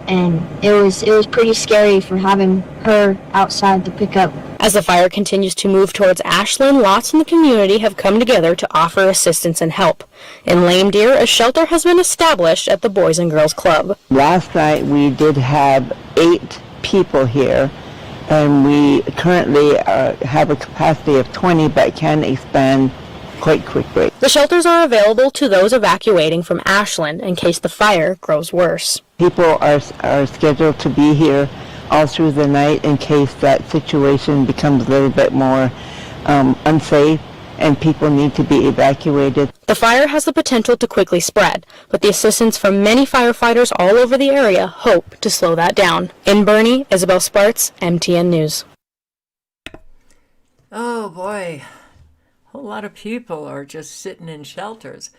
And it was pretty scary for having her outside the pickup. As the fire continues to move towards Ashland, lots in the community have come together to offer assistance and help. In Lame Deer, a shelter has been established at the Boys and Girls Club. Last night we did have 8 people here, and we currently have a capacity of 20 but can expand quite quickly. The shelters are available to those evacuating from Ashland in case the fire grows worse. People are scheduled to be here all through the night in case that situation becomes a little bit more unsafe and people need to be evacuated. The fire has the potential to quickly spread, but the assistance from many firefighters all over the area hope to slow that down. In Bernie, Isabel Sparts, MTN News. Oh boy. whole lot of people are just sitting in shelters.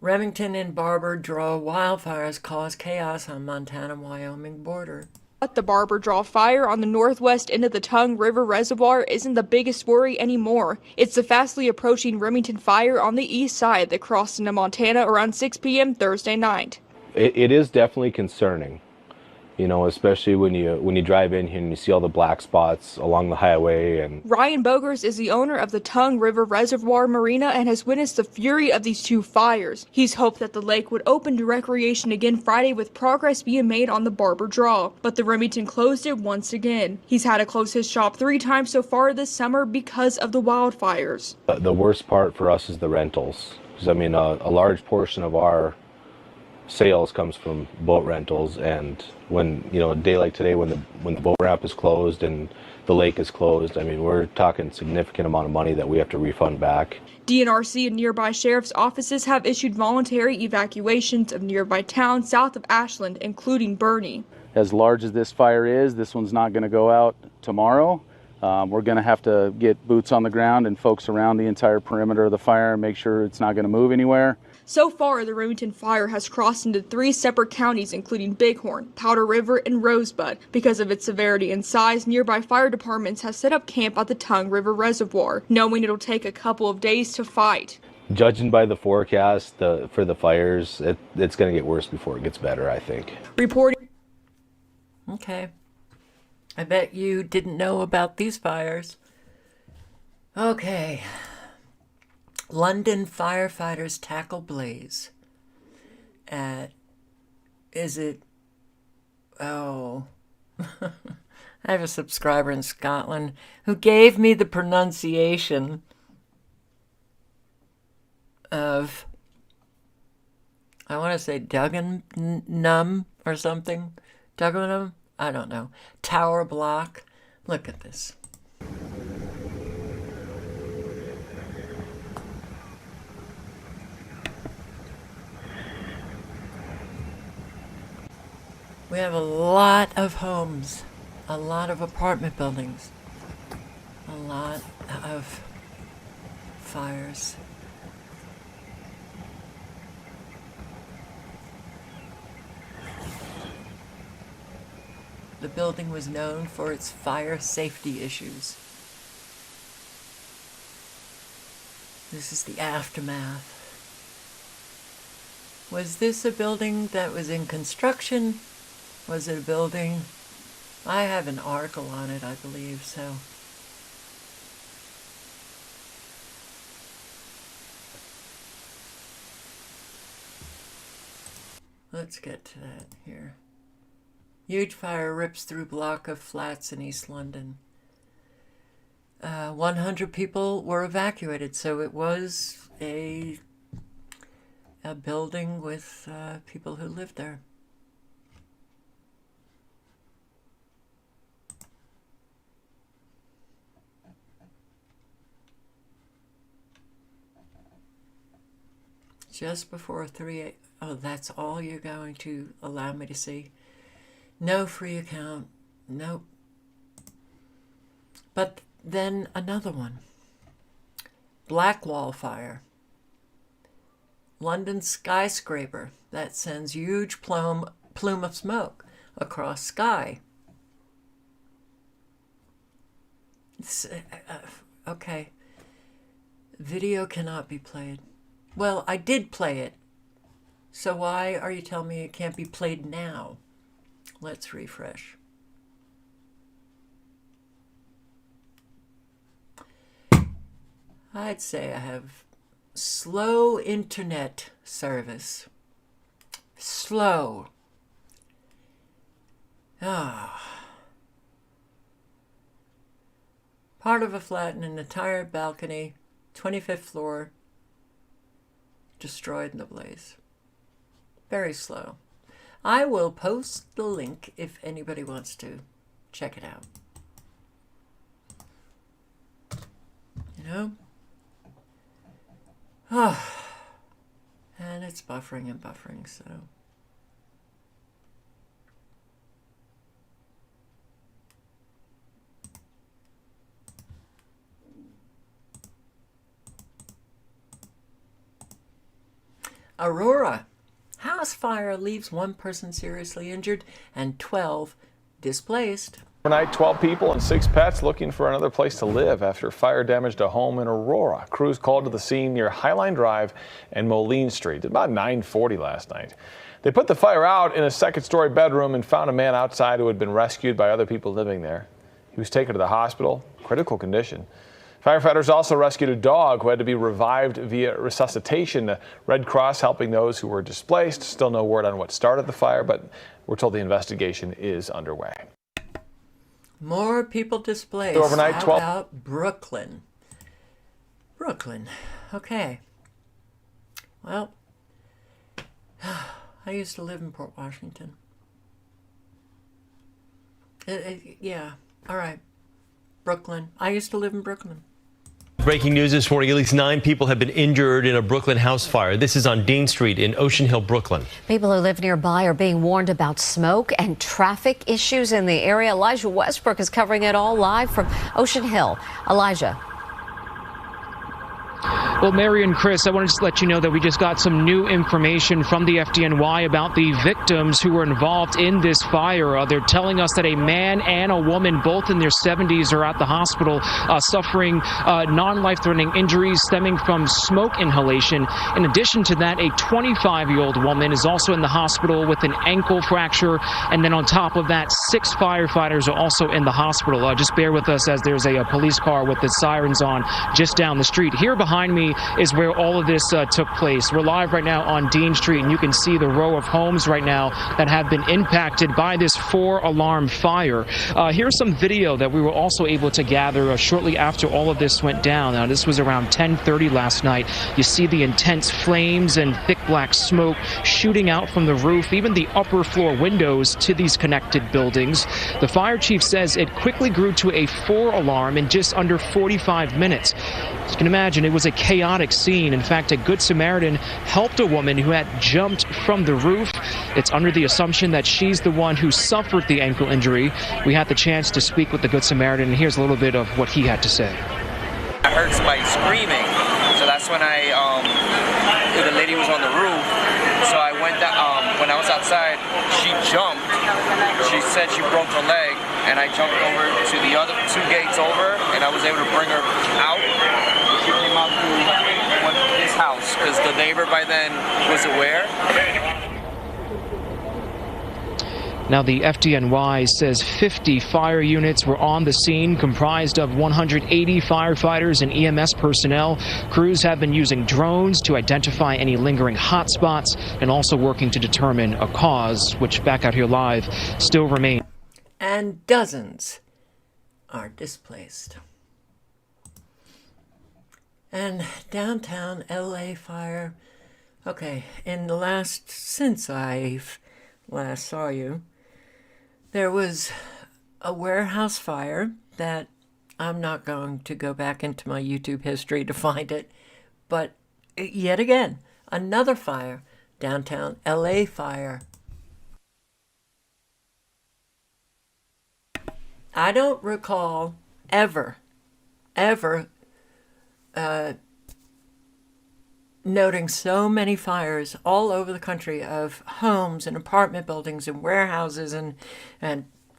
Remington and Barber Draw wildfires cause chaos on Montana-Wyoming border. But the Barber Draw fire on the northwest end of the Tongue River Reservoir isn't the biggest worry anymore. It's the fastly approaching Remington fire on the east side that crossed into Montana around 6 p.m. Thursday night. It is definitely concerning, you know, especially when you drive in here and you see all the black spots along the highway. And Ryan Bogers is the owner of the Tongue River Reservoir Marina and has witnessed the fury of these two fires. He's hoped that the lake would open to recreation again Friday with progress being made on the Barber Draw, but the Remington closed it once again. He's had to close his shop 3 times so far this summer because of the wildfires. The worst part for us is the rentals, because I mean a large portion of our sales comes from boat rentals, and when, you know, a day like today when the boat ramp is closed and the lake is closed, I mean, we're talking significant amount of money that we have to refund back. DNRC and nearby sheriff's offices have issued voluntary evacuations of nearby towns south of Ashland, including Bernie. As large as this fire is, this one's not going to go out tomorrow. We're going to have to get boots on the ground and folks around the entire perimeter of the fire and make sure it's not going to move anywhere. So far, the Remington fire has crossed into 3 separate counties, including Bighorn, Powder River, and Rosebud. Because of its severity and size, nearby fire departments have set up camp at the Tongue River Reservoir, knowing it'll take a couple of days to fight. Judging by the forecast for the fires, it's going to get worse before it gets better, I think. Reporting. Okay. I bet you didn't know about these fires. Okay. London firefighters tackle blaze at, I have a subscriber in Scotland who gave me the pronunciation of, I want to say Dagenham or something. Dagenham? I don't know. Tower block. Look at this. We have a lot of homes, a lot of apartment buildings, a lot of fires. The building was known for its fire safety issues. This is the aftermath. Was this a building that was in construction? Was it a building? I have an article on it, I believe, so. Let's get to that here. Huge fire rips through block of flats in East London. 100 people were evacuated, so it was a building with people who lived there. Just before 3 a.m. Oh, that's all you're going to allow me to see? No free account. Nope. But then another one. Blackwall fire. London skyscraper that sends huge plume of smoke across sky. Okay. Video cannot be played. Well, I did play it. So why are you telling me it can't be played now? Let's refresh. I'd say I have slow internet service. Slow. Part of a flat in an entire balcony, 25th floor, destroyed in the blaze. Very slow. I will post the link if anybody wants to check it out. You know? And it's buffering and buffering, so. Aurora. House fire leaves 1 person seriously injured and 12 displaced. Overnight, 12 people and 6 pets looking for another place to live after fire damaged a home in Aurora. Crews called to the scene near Highline Drive and Moline Street at about 9:40 last night. They put the fire out in a second-story bedroom and found a man outside who had been rescued by other people living there. He was taken to the hospital, critical condition. Firefighters also rescued a dog who had to be revived via resuscitation. The Red Cross helping those who were displaced. Still no word on what started the fire, but we're told the investigation is underway. More people displaced. Overnight, How 12 about Brooklyn? Brooklyn. Okay. Well, I used to live in Port Washington. Yeah. All right. Brooklyn. I used to live in Brooklyn. Breaking news this morning, at least 9 people have been injured in a Brooklyn house fire. This is on Dean Street in Ocean Hill, Brooklyn. People who live nearby are being warned about smoke and traffic issues in the area. Elijah Westbrook is covering it all live from Ocean Hill. Elijah. Well, Mary and Chris, I wanted to let you know that we just got some new information from the FDNY about the victims who were involved in this fire. They're telling us that a man and a woman, both in their 70s, are at the hospital suffering non-life-threatening injuries stemming from smoke inhalation. In addition to that, a 25-year-old woman is also in the hospital with an ankle fracture. And then on top of that, 6 firefighters are also in the hospital. Just bear with us as there's a police car with the sirens on just down the street. Here behind me is where all of this took place. We're live right now on Dean Street, and you can see the row of homes right now that have been impacted by this 4-alarm fire. Here's some video that we were also able to gather shortly after all of this went down. Now, this was around 10:30 last night. You see the intense flames and thick black smoke shooting out from the roof, even the upper floor windows to these connected buildings. The fire chief says it quickly grew to a 4-alarm in just under 45 minutes. As you can imagine, it was a chaotic scene. In fact, a Good Samaritan helped a woman who had jumped from the roof. It's under the assumption that she's the one who suffered the ankle injury. We had the chance to speak with the Good Samaritan, and here's a little bit of what he had to say. I heard somebody screaming, so that's when the lady was on the roof. So I went down, when I was outside, she jumped. She said she broke her leg, and I jumped over to the other 2 gates over, and I was able to bring her out. She came out through this house, because the neighbor by then was aware. Now, the FDNY says 50 fire units were on the scene, comprised of 180 firefighters and EMS personnel. Crews have been using drones to identify any lingering hot spots and also working to determine a cause, which back out here live still remains. And dozens are displaced. And downtown LA fire. Okay, since I last saw you, there was a warehouse fire that I'm not going to go back into my YouTube history to find it, but yet again, another fire, downtown LA fire. I don't recall ever noting so many fires all over the country of homes and apartment buildings and warehouses and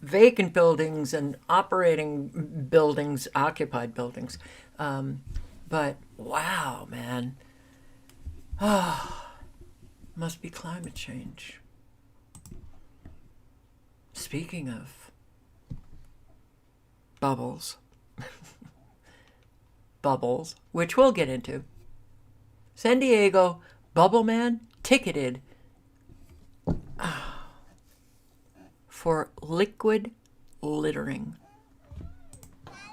vacant buildings and operating buildings, occupied buildings. But wow, man. Oh, must be climate change. Speaking of bubbles, which we'll get into. San Diego Bubble Man ticketed for liquid littering.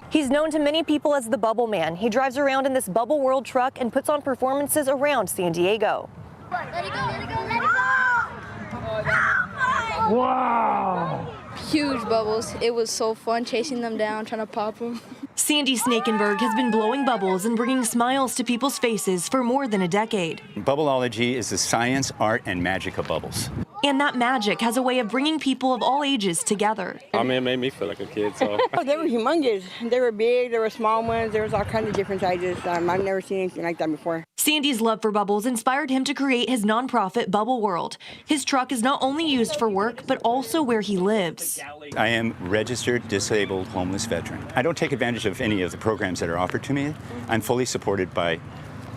He's known to many people as the Bubble Man. He drives around in this Bubble World truck and puts on performances around San Diego. Let it go, let it go, let it go! Wow! Huge bubbles. It was so fun chasing them down, trying to pop them. Sandy Snakenberg has been blowing bubbles and bringing smiles to people's faces for more than a decade. Bubbleology is the science, art, and magic of bubbles. And that magic has a way of bringing people of all ages together. I mean, it made me feel like a kid, so. Oh, they were humongous. They were big, there were small ones, there was all kinds of different sizes. I've never seen anything like that before. Sandy's love for bubbles inspired him to create his nonprofit Bubble World. His truck is not only used for work, but also where he lives. I am registered disabled homeless veteran. I don't take advantage of any of the programs that are offered to me. I'm fully supported by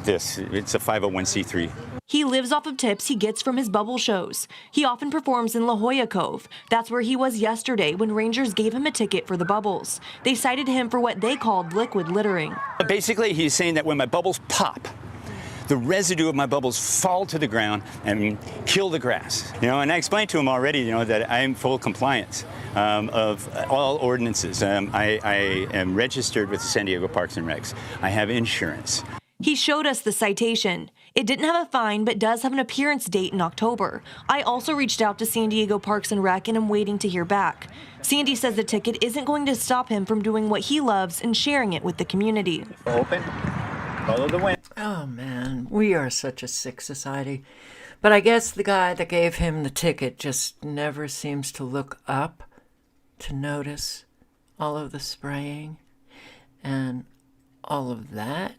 this. It's a 501c3. He lives off of tips he gets from his bubble shows. He often performs in La Jolla Cove. That's where he was yesterday when rangers gave him a ticket for the bubbles. They cited him for what they called liquid littering. Basically, he's saying that when my bubbles pop, the residue of my bubbles fall to the ground and kill the grass. And I explained to him already, that I am full compliance of all ordinances. I am registered with the San Diego Parks and Recs. I have insurance. He showed us the citation. It didn't have a fine, but does have an appearance date in October. I also reached out to San Diego Parks and Rec, and I'm waiting to hear back. Sandy says the ticket isn't going to stop him from doing what he loves and sharing it with the community. Open, follow the wind. Oh, man, we are such a sick society. But I guess the guy that gave him the ticket just never seems to look up to notice all of the spraying and all of that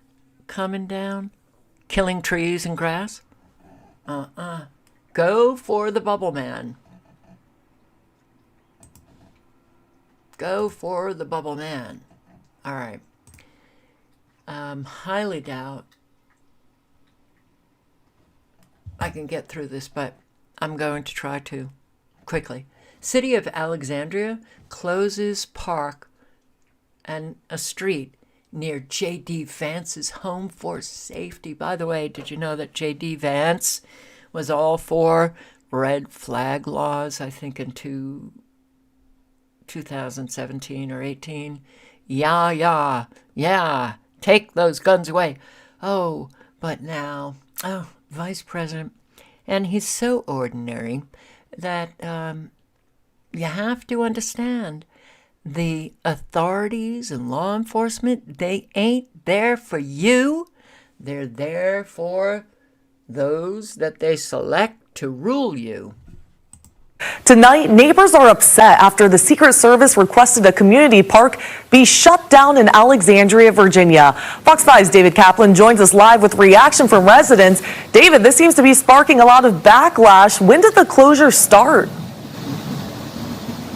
coming down, killing trees and grass. Go for the bubble man. Go for the bubble man. All right. Highly doubt I can get through this, but I'm going to try to quickly. City of Alexandria closes park and a street near J.D. Vance's home for safety. By the way, did you know that J.D. Vance was all for red flag laws, I think in 2017 or 18? Yeah, take those guns away. Oh, but now, Vice President, and he's so ordinary that you have to understand the authorities and law enforcement, they ain't there for you. They're there for those that they select to rule you. Tonight, neighbors are upset after the Secret Service requested a community park be shut down in Alexandria, Virginia. Fox 5's David Kaplan joins us live with reaction from residents. David, this seems to be sparking a lot of backlash. When did the closure start?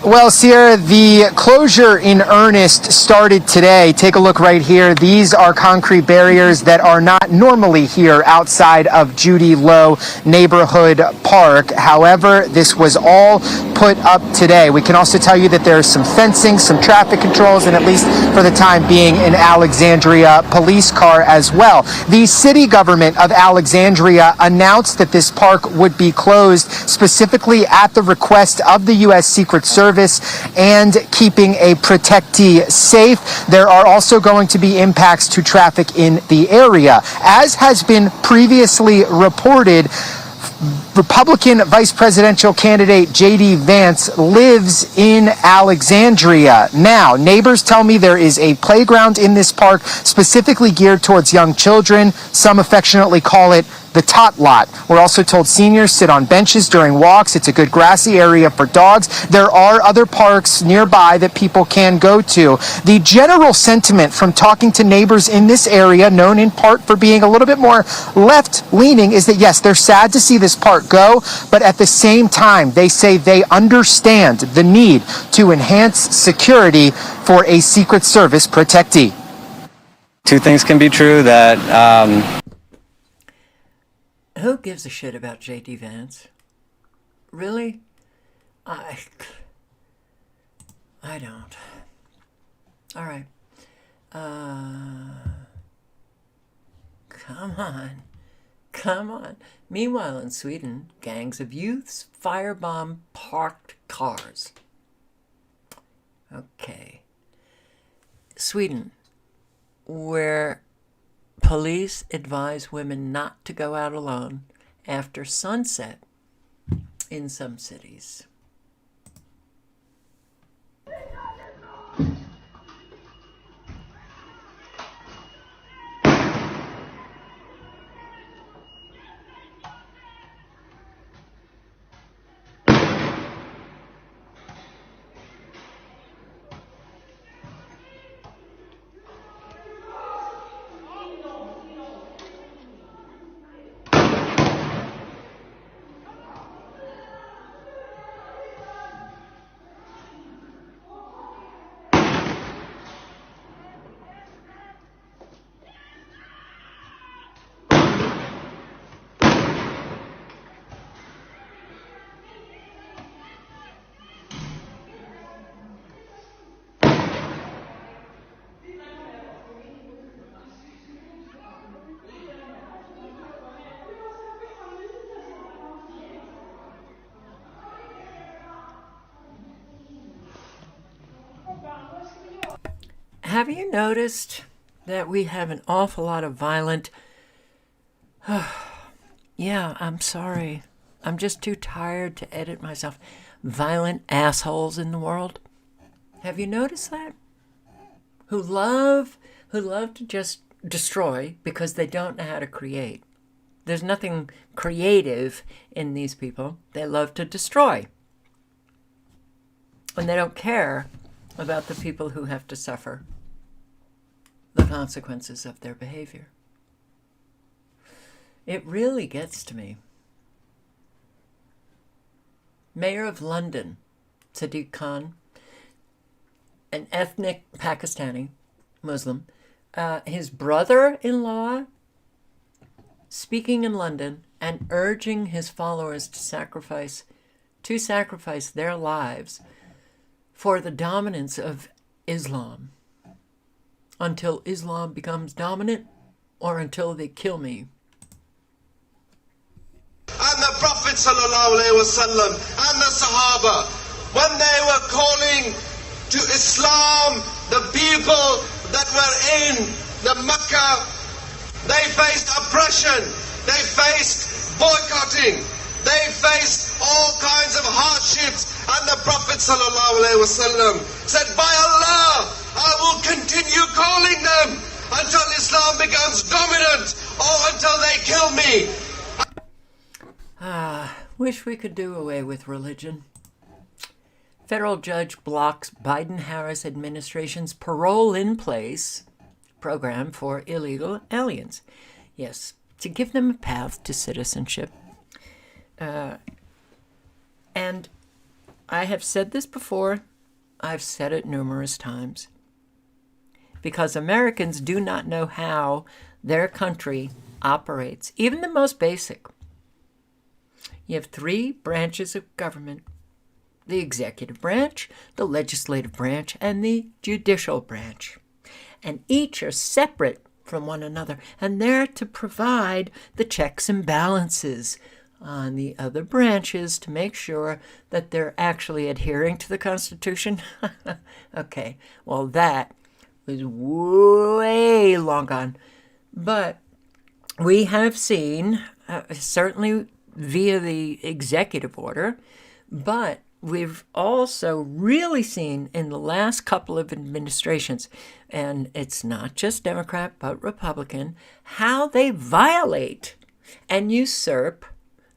Well, Sierra, the closure in earnest started today. Take a look right here. These are concrete barriers that are not normally here outside of Judy Lowe Neighborhood Park. However, this was all put up today. We can also tell you that there's some fencing, some traffic controls, and at least for the time being, an Alexandria police car as well. The city government of Alexandria announced that this park would be closed specifically at the request of the U.S. Secret Service and keeping a protectee safe. There are also going to be impacts to traffic in the area. As has been previously reported, Republican vice presidential candidate J.D. Vance lives in Alexandria. Now, neighbors tell me there is a playground in this park specifically geared towards young children. Some affectionately call it the tot lot. We're also told seniors sit on benches during walks. It's a good grassy area for dogs. There are other parks nearby that people can go to. The general sentiment from talking to neighbors in this area, known in part for being a little bit more left-leaning, is that yes, they're sad to see this park go, but at the same time, they say they understand the need to enhance security for a Secret Service protectee. Two things can be true, that who gives a shit about J.D. Vance? Really? I don't. All right. Come on. Meanwhile, in Sweden, gangs of youths firebomb parked cars. Okay. Sweden, where police advise women not to go out alone after sunset in some cities. Have you noticed that we have an awful lot of violent... Yeah, I'm sorry. I'm just too tired to edit myself. Violent assholes in the world. Have you noticed that? Who love to just destroy because they don't know how to create. There's nothing creative in these people. They love to destroy. And they don't care about the people who have to suffer the consequences of their behavior. It really gets to me. Mayor of London, Sadiq Khan, an ethnic Pakistani Muslim, his brother-in-law speaking in London and urging his followers to sacrifice their lives for the dominance of Islam until Islam becomes dominant or until they kill me. And the Prophet ﷺ and the Sahaba, when they were calling to Islam the people that were in the Mecca, they faced oppression, they faced boycotting, they faced all kinds of hardships, and the Prophet ﷺ said, by Allah, I will continue calling them until Islam becomes dominant or until they kill me. Wish we could do away with religion. Federal judge blocks Biden-Harris administration's parole-in-place program for illegal aliens. Yes, to give them a path to citizenship. And I have said this before. I've said it numerous times. Because Americans do not know how their country operates, even the most basic. You have three branches of government: the executive branch, the legislative branch, and the judicial branch. And each are separate from one another, and they're to provide the checks and balances on the other branches to make sure that they're actually adhering to the Constitution. Okay, well, that was way long gone. But we have seen, certainly via the executive order, but we've also really seen in the last couple of administrations, and it's not just Democrat but Republican, how they violate and usurp.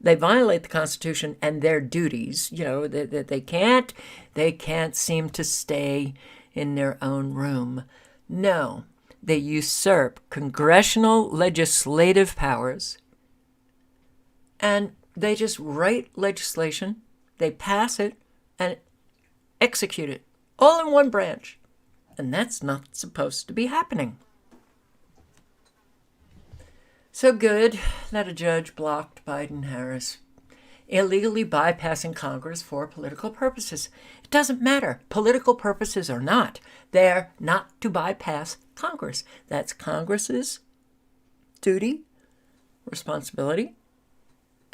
They violate the Constitution and their duties. You know, that they can't seem to stay in their own room. No, they usurp congressional legislative powers, and they just write legislation, they pass it, and execute it, all in one branch. And that's not supposed to be happening. So good that a judge blocked Biden-Harris illegally bypassing Congress for political purposes. It doesn't matter, political purposes or not. They're not to bypass Congress. That's Congress's duty, responsibility.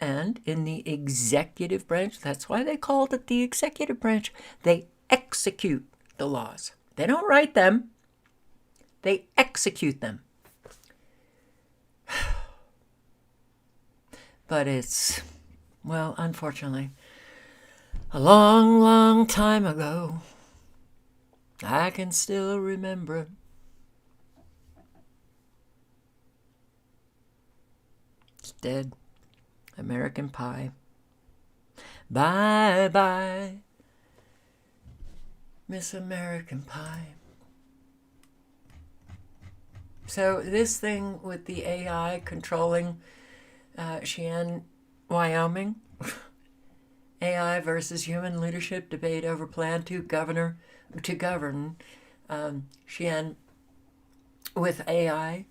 And in the executive branch, that's why they called it the executive branch, they execute the laws. They don't write them, they execute them. But it's, well, unfortunately, a long, long time ago. I can still remember. It's dead. American Pie. Bye-bye, Miss American Pie. So this thing with the AI controlling Cheyenne, Wyoming, AI versus human leadership debate over plan to govern Cheyenne with AI,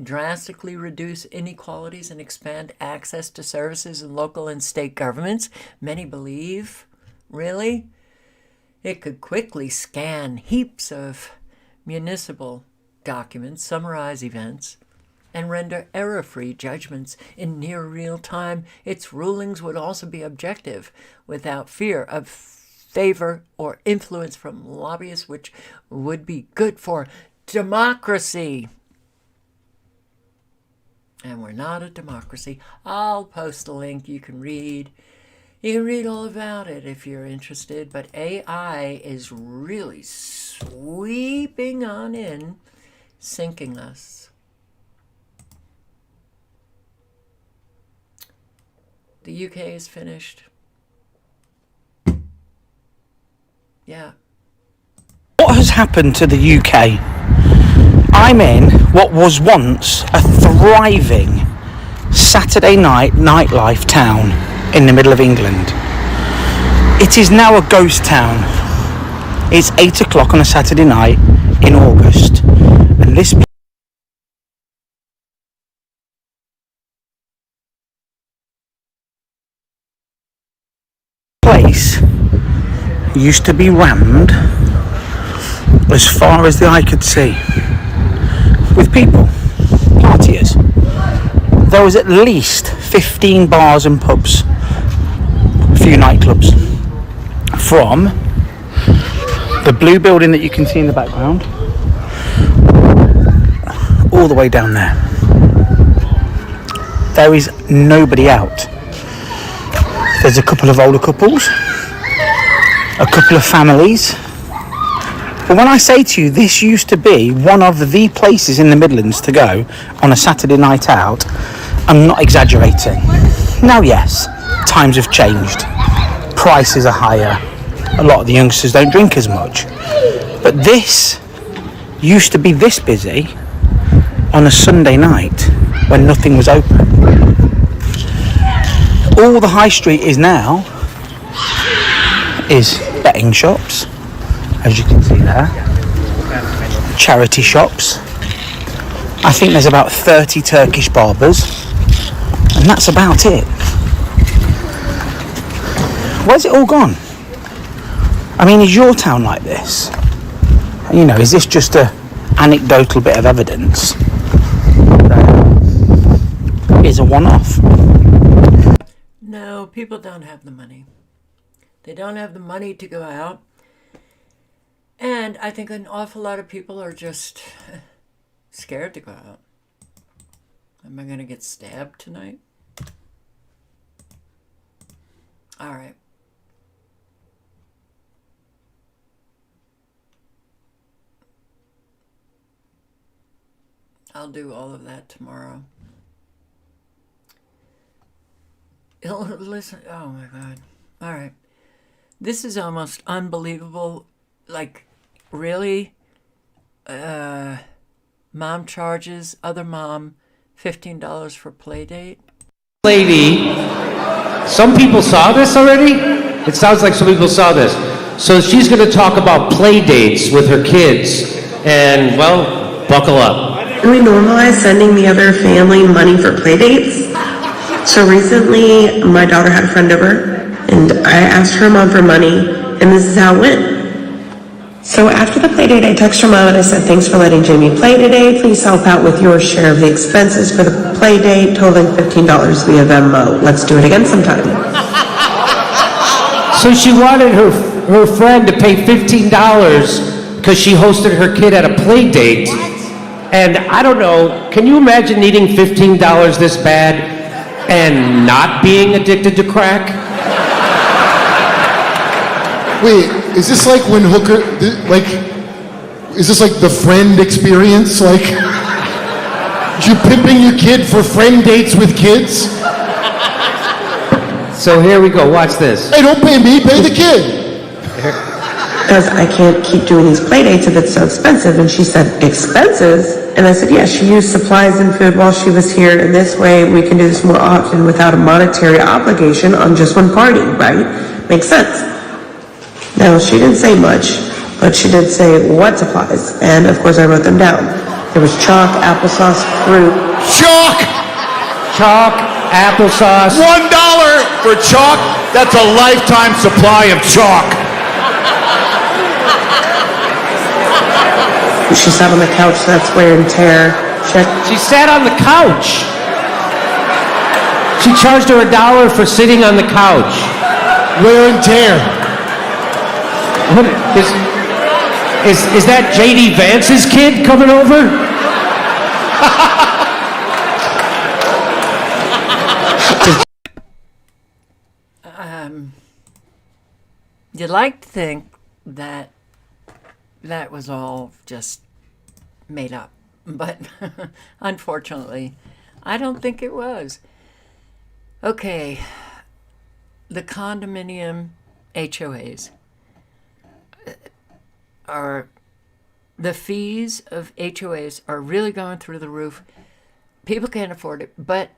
drastically reduce inequalities and expand access to services in local and state governments. Many believe, really, it could quickly scan heaps of municipal documents, summarize events, and render error-free judgments in near real time. Its rulings would also be objective, without fear of favor or influence from lobbyists, which would be good for democracy. And we're not a democracy. I'll post a link. You can read all about it if you're interested. But AI is really sweeping on in, sinking us. The UK is finished. Yeah. What has happened to the UK? I'm in what was once a thriving Saturday night nightlife town in the middle of England. It is now a ghost town. It's 8 o'clock on a Saturday night in August, and this place used to be rammed as far as the eye could see with people, partiers. There was at least 15 bars and pubs, a few nightclubs, from the blue building that you can see in the background all the way down there. There is nobody out. There's a couple of older couples, a couple of families. But when I say to you, this used to be one of the places in the Midlands to go on a Saturday night out, I'm not exaggerating. Now, yes, times have changed. Prices are higher. A lot of the youngsters don't drink as much. But this used to be this busy on a Sunday night when nothing was open. All the high street is now is betting shops, as you can see there, charity shops. I think there's about 30 Turkish barbers, and that's about it. Where's it all gone? I mean, is your town like this? You know, is this just a anecdotal bit of evidence? Is a one-off? No, people don't have the money. They don't have the money to go out. And I think an awful lot of people are just scared to go out. Am I going to get stabbed tonight? All right. I'll do all of that tomorrow. Listen, oh my God. All right. This is almost unbelievable. Like, really? Mom charges other mom $15 for play date? Lady, some people saw this already? It sounds like some people saw this. So she's going to talk about play dates with her kids. And, well, buckle up. Can we normalize sending the other family money for play dates? So recently, my daughter had a friend over, and I asked her mom for money, and this is how it went. So after the play date, I texted her mom and I said, thanks for letting Jamie play today. Please help out with your share of the expenses for the play date, totaling $15 via Venmo. Let's do it again sometime. So she wanted her friend to pay $15 because she hosted her kid at a play date. And I don't know, can you imagine needing $15 this bad and not being addicted to crack? Wait, is this like when Hooker, like, is this like the friend experience? Like, you pimping your kid for friend dates with kids? So here we go, watch this. Hey, don't pay me, pay the kid. Because I can't keep doing these play dates if it's so expensive. And she said, expenses? And I said, yeah, she used supplies and food while she was here. And this way we can do this more often without a monetary obligation on just one party, right? Makes sense. Now, she didn't say much, but she did say what supplies. And of course I wrote them down. There was chalk, applesauce, fruit. Chalk! Chalk, applesauce. $1 for chalk? That's a lifetime supply of chalk. She sat on the couch, so that's wear and tear. She sat on the couch. She charged her $1 for sitting on the couch. Wear and tear. What is that J.D. Vance's kid coming over? You'd like to think that that was all just made up, but unfortunately, I don't think it was. Okay, the condominium HOAs are, the fees of HOAs are really going through the roof. People can't afford it, but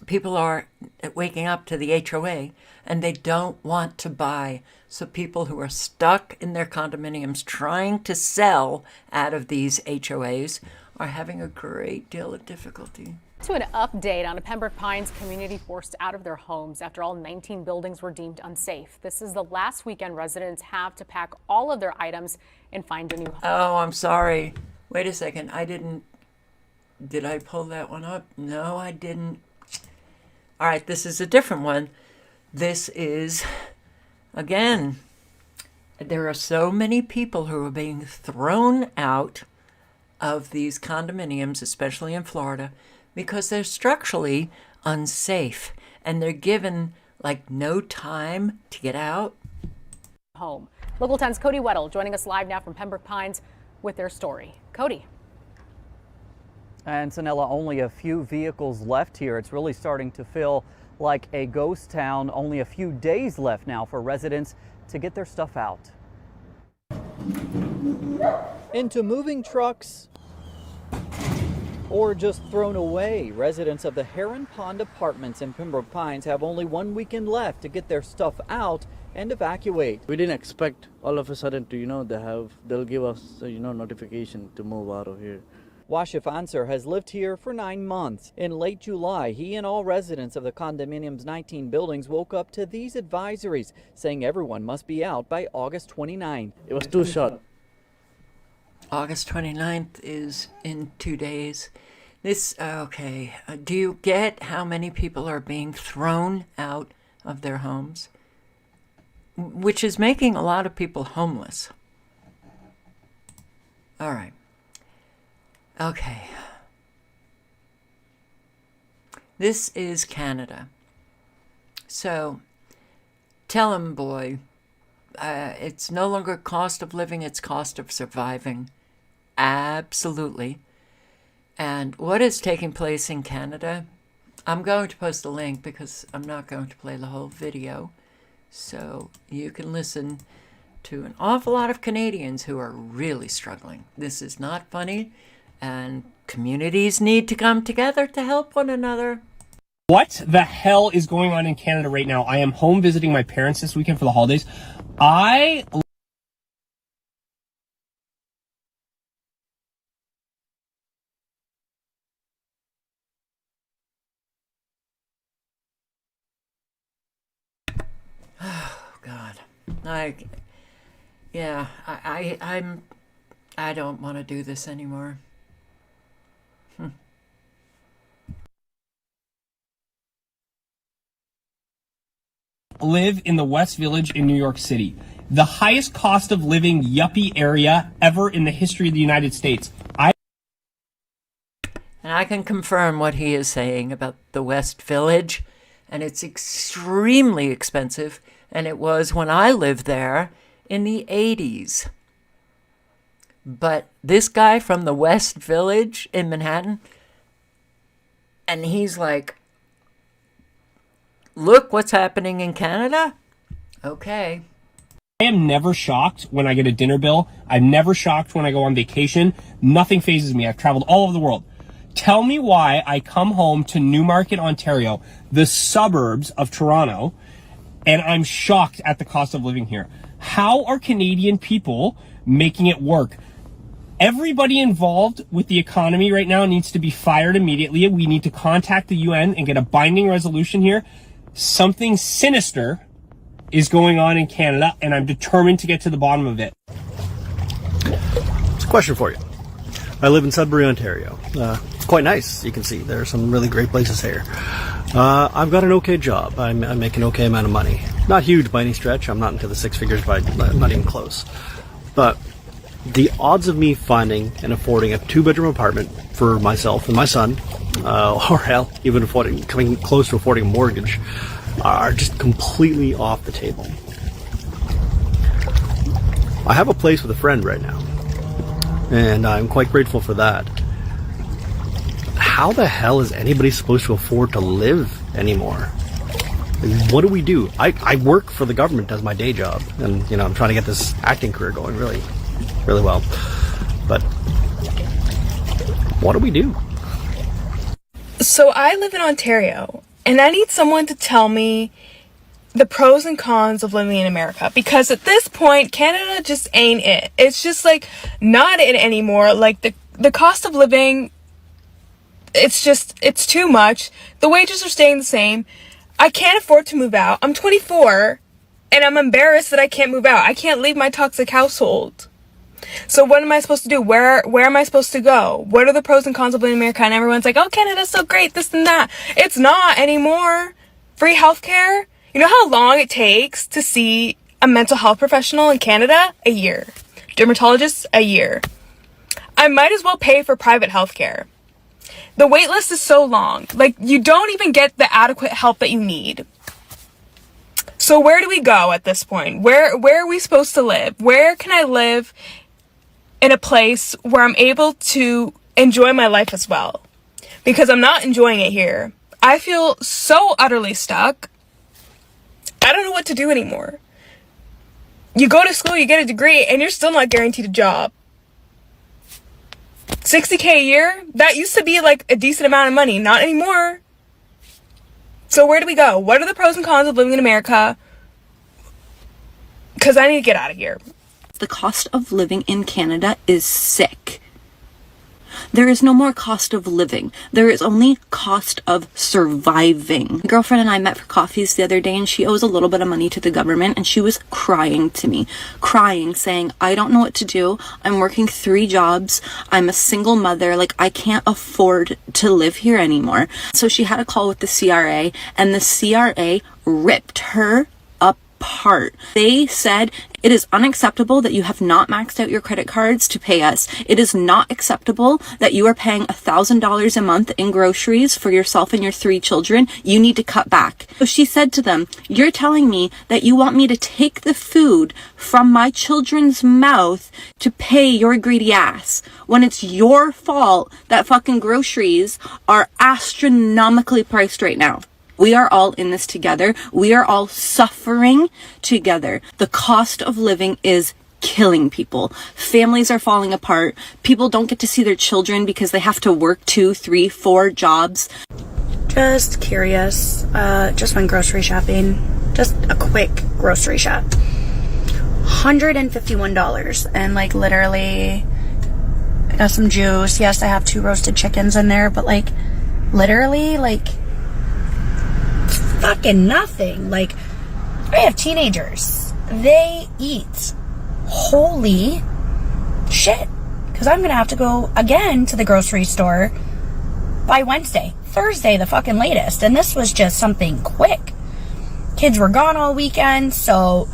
people are waking up to the HOA and they don't want to buy. So people who are stuck in their condominiums trying to sell out of these HOAs are having a great deal of difficulty. To an update on a Pembroke Pines community forced out of their homes after all 19 buildings were deemed unsafe. This is the last weekend residents have to pack all of their items and find a new home. Oh, I'm sorry. Wait a second. Did I pull that one up? No, I didn't. All right, this is a different one. This is, again, there are so many people who are being thrown out of these condominiums, especially in Florida, because they're structurally unsafe and they're given like no time to get out. Home. Local 10's Cody Weddle joining us live now from Pembroke Pines with their story. Cody. And Sanella, only a few vehicles left here. It's really starting to feel like a ghost town. Only a few days left now for residents to get their stuff out. Into moving trucks or just thrown away. Residents of the Heron Pond Apartments in Pembroke Pines have only one weekend left to get their stuff out and evacuate. We didn't expect all of a sudden to, they'll give us, notification to move out of here. Washif Ansar has lived here for 9 months. In late July, he and all residents of the condominium's 19 buildings woke up to these advisories saying everyone must be out by August 29th. It was too short. August 29th is in 2 days. Okay. Do you get how many people are being thrown out of their homes? Which is making a lot of people homeless. All right. Okay. This is Canada. So, tell him, boy, it's no longer cost of living, it's cost of surviving. Absolutely. And what is taking place in Canada? I'm going to post a link because I'm not going to play the whole video. So you can listen to an awful lot of Canadians who are really struggling. This is not funny. And communities need to come together to help one another. What the hell is going on in Canada right now? I am home visiting my parents this weekend for the holidays. Oh, God. I don't want to do this anymore. Live in the West Village in New York City, the highest cost of living yuppie area ever in the history of the United States. And I can confirm what he is saying about the West Village, and it's extremely expensive, and it was when I lived there in the 80s. But this guy from the West Village in Manhattan, and he's like, look what's happening in Canada? Okay. I am never shocked when I get a dinner bill. I'm never shocked when I go on vacation. Nothing phases me. I've traveled all over the world. Tell me why I come home to Newmarket, Ontario, the suburbs of Toronto, and I'm shocked at the cost of living here. How are Canadian people making it work? Everybody involved with the economy right now needs to be fired immediately. We need to contact the UN and get a binding resolution here. Something sinister is going on in Canada, and I'm determined to get to the bottom of it. It's a question for you. I live in Sudbury, Ontario. It's quite nice, you can see. There are some really great places here. I've got an okay job. I make an okay amount of money. Not huge by any stretch. I'm not into the six figures, not even close. But the odds of me finding and affording a 2-bedroom apartment for myself and my son, or hell, even coming close to affording a mortgage, are just completely off the table. I have a place with a friend right now, and I'm quite grateful for that. How the hell is anybody supposed to afford to live anymore? What do we do? I work for the government as my day job, and I'm trying to get this acting career going really well. But what do we do? So I live in Ontario, and I need someone to tell me the pros and cons of living in America, because at this point Canada just ain't it. It's just like not it anymore. Like the cost of living, it's too much. The wages are staying the same. I can't afford to move out. I'm 24 and I'm embarrassed that I can't move out. I can't leave my toxic household. So what am I supposed to do? Where am I supposed to go? What are the pros and cons of living in America? And everyone's like, oh, Canada's so great, this and that. It's not anymore. Free healthcare. You know how long it takes to see a mental health professional in Canada? A year. Dermatologist? A year. I might as well pay for private healthcare. The wait list is so long. Like, you don't even get the adequate help that you need. So where do we go at this point? Where are we supposed to live? Where can I live in a place where I'm able to enjoy my life as well? Because I'm not enjoying it here. I feel so utterly stuck. I don't know what to do anymore. You go to school, you get a degree, and you're still not guaranteed a job. $60K a year? That used to be like a decent amount of money. Not anymore. So where do we go? What are the pros and cons of living in America? Because I need to get out of here. The cost of living in Canada is sick. There is no more cost of living. There is only cost of surviving. My girlfriend and I met for coffees the other day, and she owes a little bit of money to the government, and she was crying to me, saying, I don't know what to do. I'm working 3 jobs. I'm a single mother. Like, I can't afford to live here anymore. So she had a call with the CRA, and the CRA ripped her apart. They said, it is unacceptable that you have not maxed out your credit cards to pay us. It is not acceptable that you are paying $1,000 a month in groceries for yourself and your 3 children. You need to cut back. So she said to them, you're telling me that you want me to take the food from my children's mouth to pay your greedy ass, when it's your fault that fucking groceries are astronomically priced right now. We are all in this together. We are all suffering together. The cost of living is killing people. Families are falling apart. People don't get to see their children because they have to work 2, 3, 4 jobs. Just curious. Just went grocery shopping. Just a quick grocery shop. $151. And like literally, I got some juice. Yes, I have 2 roasted chickens in there, but like literally like fucking nothing. Like, I have teenagers. They eat. Holy shit. Because I'm going to have to go again to the grocery store by Wednesday. Thursday, the fucking latest. And this was just something quick. Kids were gone all weekend, so,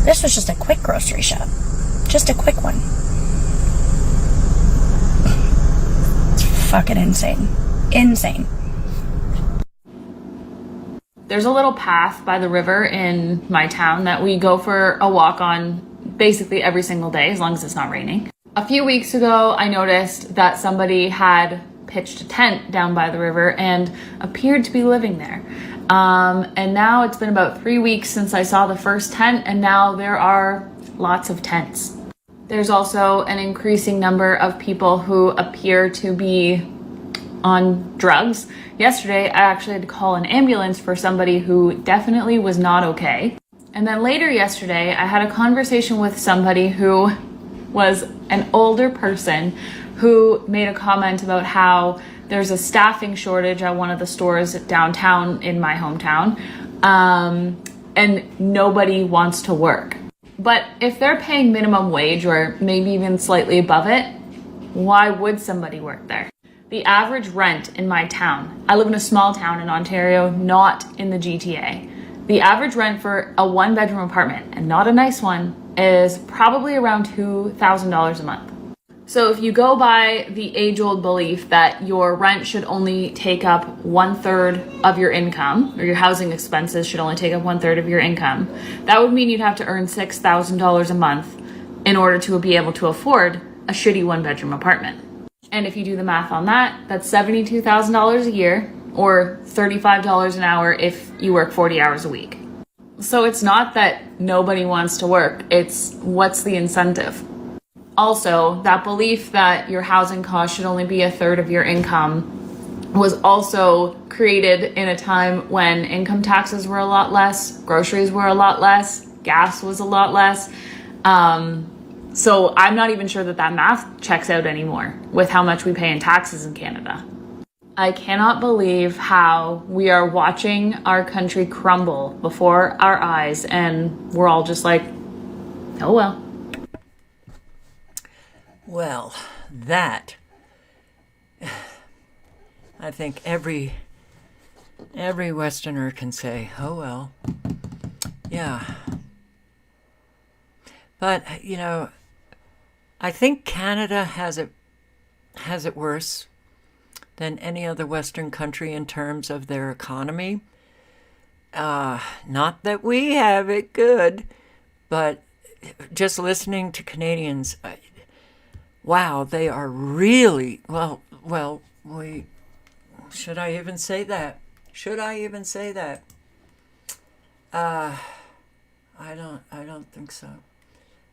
this was just a quick grocery shop. Just a quick one. It's fucking insane. Insane. There's a little path by the river in my town that we go for a walk on basically every single day, as long as it's not raining. A few weeks ago, I noticed that somebody had pitched a tent down by the river and appeared to be living there. And now it's been about 3 weeks since I saw the first tent, and now there are lots of tents. There's also an increasing number of people who appear to be on drugs. Yesterday, I actually had to call an ambulance for somebody who definitely was not okay. And then later yesterday, I had a conversation with somebody who was an older person who made a comment about how there's a staffing shortage at one of the stores downtown in my hometown, and nobody wants to work. But if they're paying minimum wage or maybe even slightly above it, why would somebody work there? The average rent in my town, I live in a small town in Ontario, not in the GTA. The average rent for a 1-bedroom apartment, and not a nice one, is probably around $2,000 a month. So if you go by the age-old belief that your rent should only take up 1/3 of your income, or your housing expenses should only take up 1/3 of your income, that would mean you'd have to earn $6,000 a month in order to be able to afford a shitty 1-bedroom apartment. And if you do the math on that, that's $72,000 a year, or $35 an hour if you work 40 hours a week. So it's not that nobody wants to work, it's what's the incentive? Also, that belief that your housing cost should only be 1/3 of your income was also created in a time when income taxes were a lot less, groceries were a lot less, gas was a lot less. So I'm not even sure that that math checks out anymore with how much we pay in taxes in Canada. I cannot believe how we are watching our country crumble before our eyes and we're all just like, oh well. Well, that, I think every Westerner can say, oh well, yeah. But, you know, I think Canada has it worse than any other Western country in terms of their economy. Not that we have it good, but just listening to Canadians, wow, they are really, well, should I even say that? I don't think so,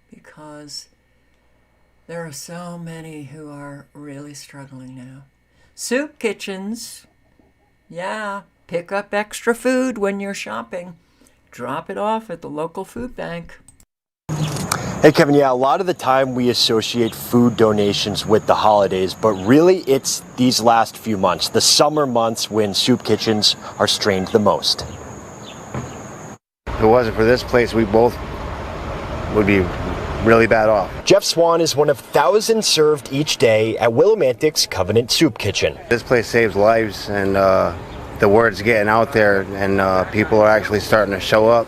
because there are so many who are really struggling now. Soup kitchens, yeah, pick up extra food when you're shopping. Drop it off at the local food bank. Hey Kevin, yeah, a lot of the time we associate food donations with the holidays, but really it's these last few months, the summer months when soup kitchens are strained the most. If it wasn't for this place, we both would be really bad off. Jeff Swan is one of thousands served each day at Willimantic's Covenant Soup Kitchen. This place saves lives, and the word's getting out there, and people are actually starting to show up.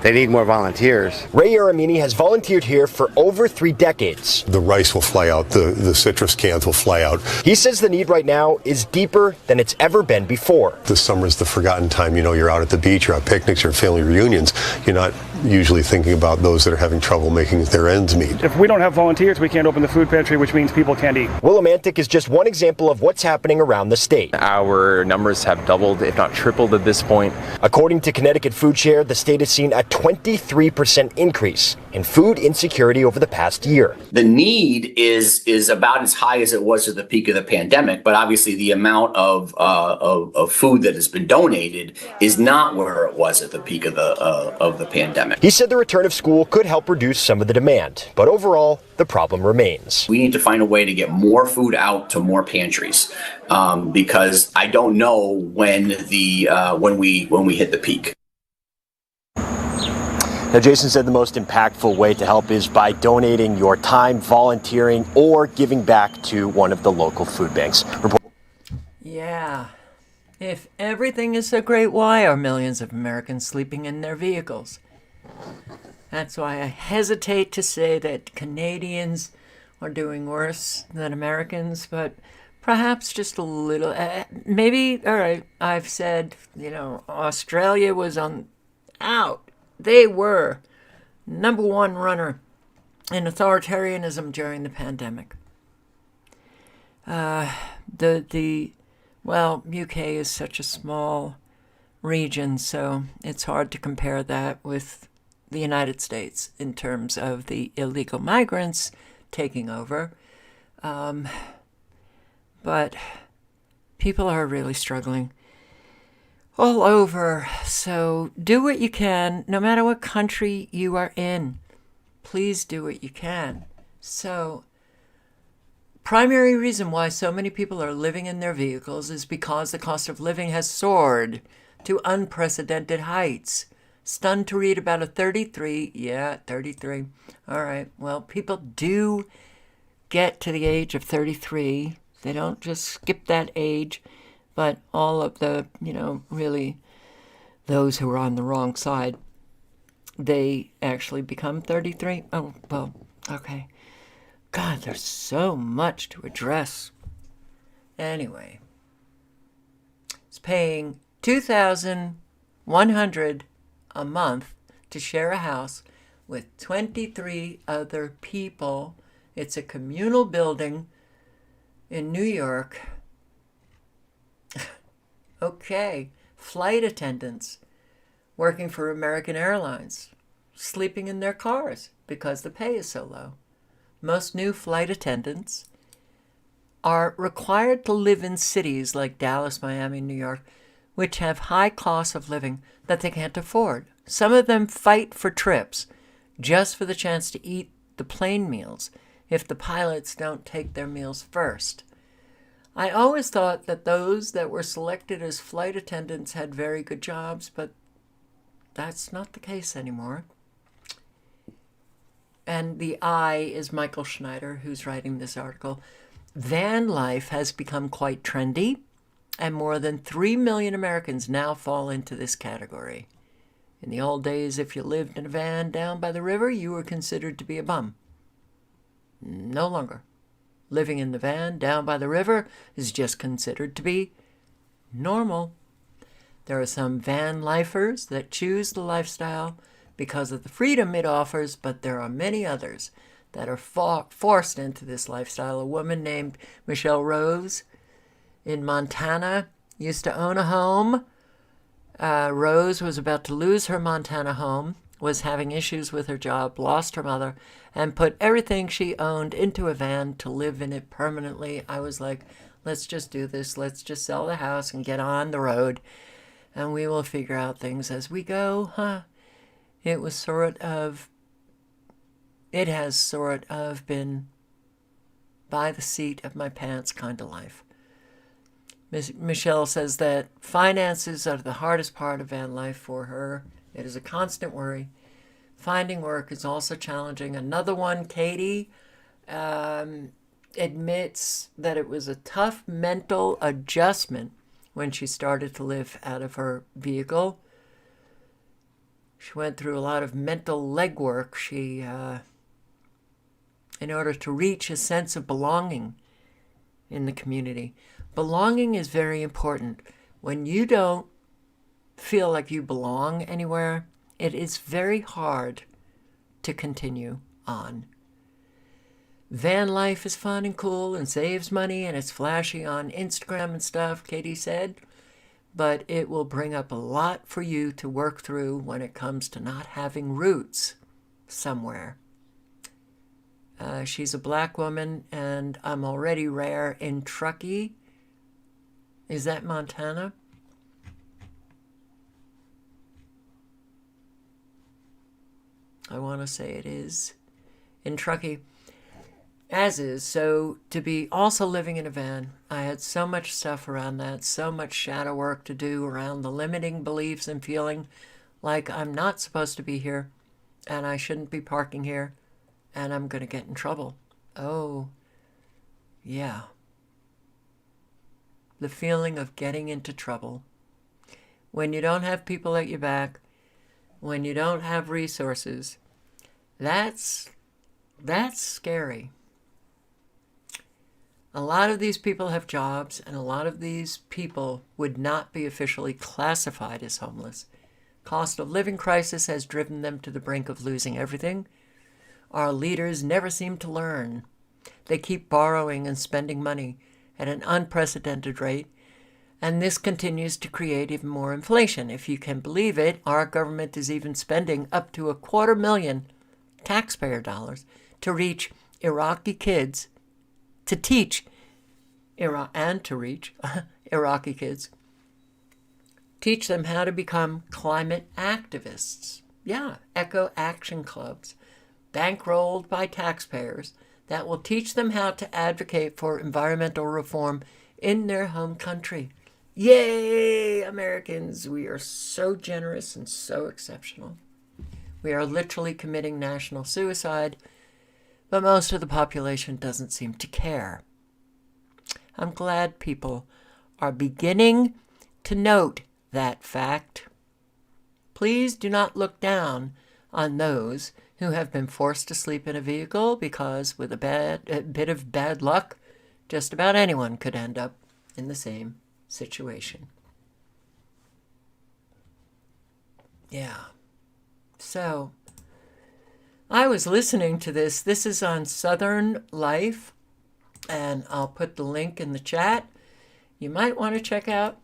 They need more volunteers. Ray Aramini has volunteered here for over 3 decades. The rice will fly out, the citrus cans will fly out. He says the need right now is deeper than it's ever been before. This summer is the forgotten time. You know, you're out at the beach, you're at picnics, you're at family reunions. You're not usually thinking about those that are having trouble making their ends meet. If we don't have volunteers, we can't open the food pantry, which means people can't eat. Willimantic is just one example of what's happening around the state. Our numbers have doubled, if not tripled at this point. According to Connecticut Food Share, the state has seen a 23% increase in food insecurity over the past year. The need is about as high as it was at the peak of the pandemic, but obviously the amount of food that has been donated is not where it was at the peak of the pandemic. He said the return of school could help reduce some of the demand, but overall, the problem remains. We need to find a way to get more food out to more pantries, because I don't know when we hit the peak. Now, Jason said the most impactful way to help is by donating your time, volunteering, or giving back to one of the local food banks. Yeah. If everything is so great, why are millions of Americans sleeping in their vehicles? That's why I hesitate to say that Canadians are doing worse than Americans, but perhaps just a little. Maybe, all right, I've said, Australia was out. They were number one runner in authoritarianism during the pandemic. UK is such a small region, so it's hard to compare that with the United States in terms of the illegal migrants taking over. But people are really struggling all over. So do what you can, no matter what country you are in. Please do what you can. So, primary reason why so many people are living in their vehicles is because the cost of living has soared to unprecedented heights. Stunned to read about a 33. All right. Well, people do get to the age of 33 They don't just skip that age, but all of the, really those who are on the wrong side, they actually become 33. Oh, well, okay. God, there's so much to address. Anyway, it's paying $2,100 a month to share a house with 23 other people. It's a communal building in New York. Okay, flight attendants working for American Airlines, sleeping in their cars because the pay is so low. Most new flight attendants are required to live in cities like Dallas, Miami, New York, which have high costs of living that they can't afford. Some of them fight for trips just for the chance to eat the plane meals if the pilots don't take their meals first. I always thought that those that were selected as flight attendants had very good jobs, but that's not the case anymore. And the I is Michael Schneider, who's writing this article. Van life has become quite trendy, and more than 3 million Americans now fall into this category. In the old days, if you lived in a van down by the river, you were considered to be a bum. No longer. Living in the van down by the river is just considered to be normal. There are some van lifers that choose the lifestyle because of the freedom it offers, but there are many others that are forced into this lifestyle. A woman named Michelle Rose in Montana used to own a home. Rose was about to lose her Montana home, was having issues with her job, lost her mother, and put everything she owned into a van to live in it permanently. I was like, let's just do this. Let's just sell the house and get on the road, and we will figure out things as we go. It has sort of been by the seat of my pants kind of life. Michelle says that finances are the hardest part of van life for her. It is a constant worry. Finding work is also challenging. Another one, Katie, admits that it was a tough mental adjustment when she started to live out of her vehicle. She went through a lot of mental legwork. She, in order to reach a sense of belonging in the community. Belonging is very important. When you don't feel like you belong anywhere, it is very hard to continue on. Van life is fun and cool and saves money and it's flashy on Instagram and stuff, Katie said, but it will bring up a lot for you to work through when it comes to not having roots somewhere. She's a black woman, and I'm already rare in Truckee. Is that Montana? I want to say it is in Truckee, as is. So to be also living in a van, I had so much stuff around that, so much shadow work to do around the limiting beliefs and feeling like I'm not supposed to be here and I shouldn't be parking here and I'm going to get in trouble. Oh, yeah. The feeling of getting into trouble. When you don't have people at your back, when you don't have resources, that's scary. A lot of these people have jobs, and a lot of these people would not be officially classified as homeless. Cost of living crisis has driven them to the brink of losing everything. Our leaders never seem to learn. They keep borrowing and spending money at an unprecedented rate, and this continues to create even more inflation. If you can believe it, our government is even spending up to $250,000 taxpayer dollars to reach Iraqi kids, to teach Iraqi kids, teach them how to become climate activists. Yeah, eco action clubs, bankrolled by taxpayers, that will teach them how to advocate for environmental reform in their home country. Yay, Americans! We are so generous and so exceptional. We are literally committing national suicide, but most of the population doesn't seem to care. I'm glad people are beginning to note that fact. Please do not look down on those who have been forced to sleep in a vehicle, because with a bit of bad luck, just about anyone could end up in the same situation. Yeah. So, I was listening to this. This is on Southern Life, and I'll put the link in the chat. You might want to check out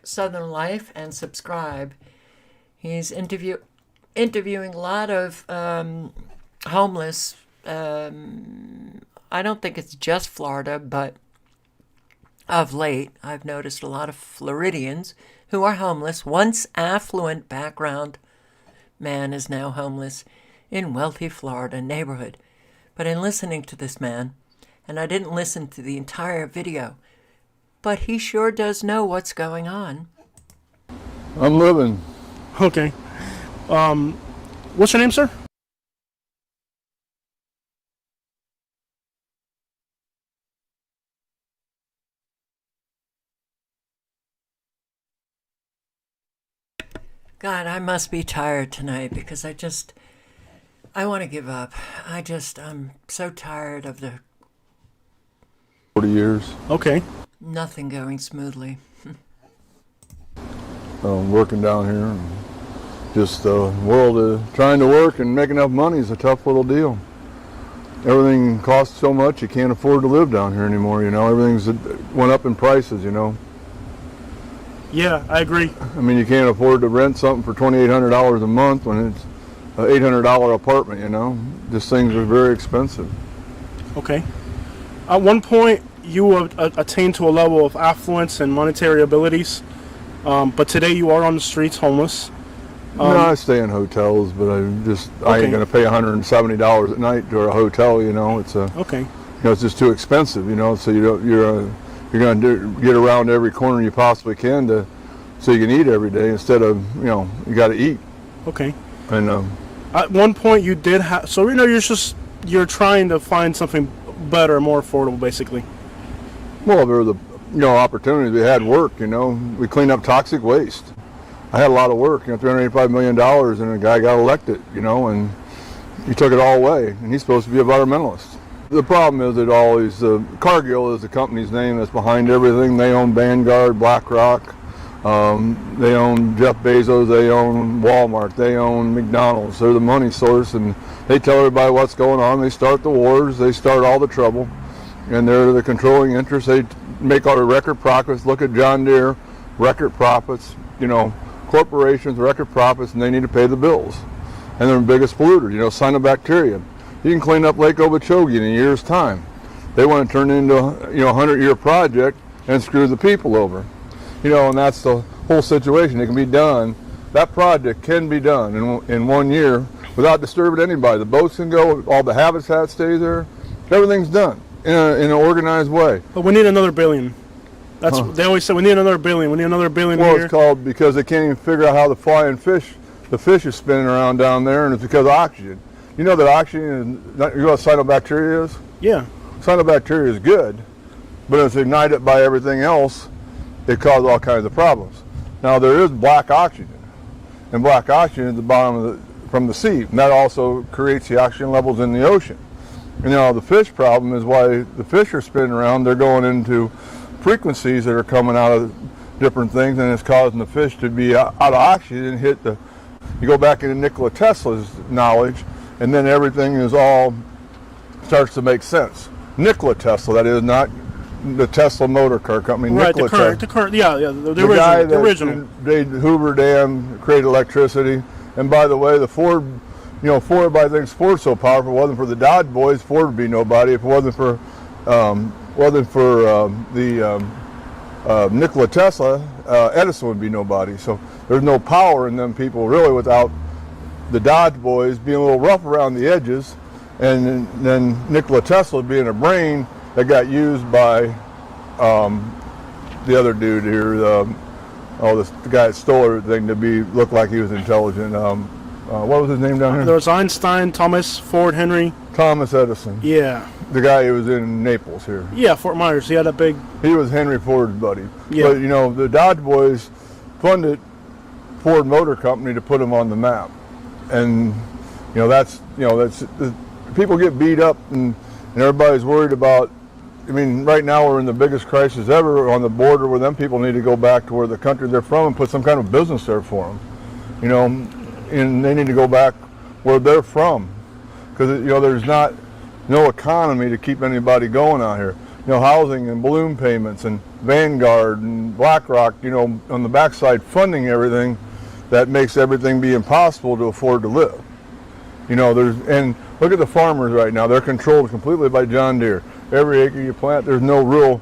Southern Life and subscribe. He's interviewing a lot of homeless. I don't think it's just Florida, but of late, I've noticed a lot of Floridians who are homeless. Once affluent background man is now homeless in wealthy Florida neighborhood. But in listening to this man, and I didn't listen to the entire video, but he sure does know what's going on. I'm living. Okay. What's your name, sir? God, I must be tired tonight because I want to give up. I'm so tired of the 40 years. Okay. nothing going smoothly. Working down here. And just the world of trying to work and make enough money is a tough little deal. Everything costs so much you can't afford to live down here anymore, you know. Everything's went up in prices, you know. Yeah, I agree. I mean, you can't afford to rent something for $2,800 a month when it's an $800 apartment, you know. Just things are very expensive. Okay. At one point, you attained to a level of affluence and monetary abilities, but today you are on the streets homeless. No, I stay in hotels, but I ain't going to pay $170 at night to a hotel, you know. It's okay. You know, it's just too expensive, you know. So you're going to get around every corner you possibly can so you can eat every day instead of, you know, you got to eat. Okay. And at one point you did have, so you know, you're trying to find something better, more affordable, basically. Well, there were the opportunities. We had work, you know. We cleaned up toxic waste. I had a lot of work, you know, $385 million, and a guy got elected, you know, and he took it all away, and he's supposed to be an environmentalist. The problem is that Cargill is the company's name that's behind everything. They own Vanguard, BlackRock, they own Jeff Bezos, they own Walmart, they own McDonald's. They're the money source, and they tell everybody what's going on. They start the wars, they start all the trouble, and they're the controlling interest. They make all the record profits. Look at John Deere, record profits, you know, corporations, record profits, and they need to pay the bills. And they're the biggest polluter, you know, cyanobacteria. You can clean up Lake Okeechobee in a year's time. They want to turn it into a 100-year project and screw the people over. You know, and that's the whole situation. It can be done. That project can be done in 1 year without disturbing anybody. The boats can go, all the habitat stays there. Everything's done in an organized way. But we need another billion. That's they always say, we need another billion. We need another billion. Well, here. It's called because they can't even figure out how the fish is spinning around down there, and it's because of oxygen. You know that oxygen is not, you know what cyanobacteria is? Yeah. Cyanobacteria is good, but it's ignited by everything else. It causes all kinds of problems. Now there is black oxygen, and black oxygen is the bottom from the sea, and that also creates the oxygen levels in the ocean. And you know the fish problem is why the fish are spinning around. They're going into frequencies that are coming out of different things, and it's causing the fish to be out of oxygen and hit the. You go back into Nikola Tesla's knowledge, and then everything starts to make sense. Nikola Tesla, that is, not the Tesla motor car company. Right, Nikola the current, yeah, the guy original. The original. They Hoover Dam created electricity, and by the way, the Ford, Ford. I think Ford's so powerful. If it wasn't for the Dodge boys, Ford would be nobody. If it wasn't for Nikola Tesla, Edison would be nobody. So there's no power in them people really without the Dodge boys being a little rough around the edges, and then Nikola Tesla being a brain that got used by the other dude here, the guy that stole everything to look like he was intelligent. What was his name down here? There was Einstein, Thomas, Ford, Henry. Thomas Edison. Yeah. The guy who was in Naples here. Yeah, Fort Myers. He had a big. He was Henry Ford's buddy. Yeah. But, you know, the Dodge boys funded Ford Motor Company to put him on the map. And, that's people get beat up and everybody's worried about, I mean, right now we're in the biggest crisis ever on the border where them people need to go back to where the country they're from and put some kind of business there for them, and they need to go back where they're from. Because, there's no economy to keep anybody going out here. Housing and balloon payments and Vanguard and BlackRock, on the backside funding everything that makes everything be impossible to afford to live. And look at the farmers right now. They're controlled completely by John Deere. Every acre you plant, there's no real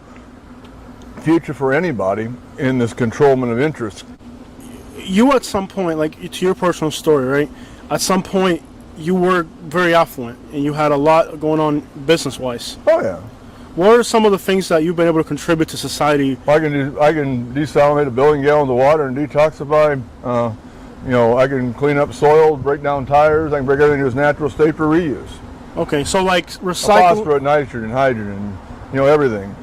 future for anybody in this controlment of interest. You at some point, like to your personal story, right? At some point, you were very affluent and you had a lot going on business-wise. Oh yeah. What are some of the things that you've been able to contribute to society? I can desalinate 1 billion gallons of water and detoxify. I can clean up soil, break down tires. I can break everything to its natural state for reuse. Okay, so like recycle. Phosphorus, nitrogen, hydrogen, everything.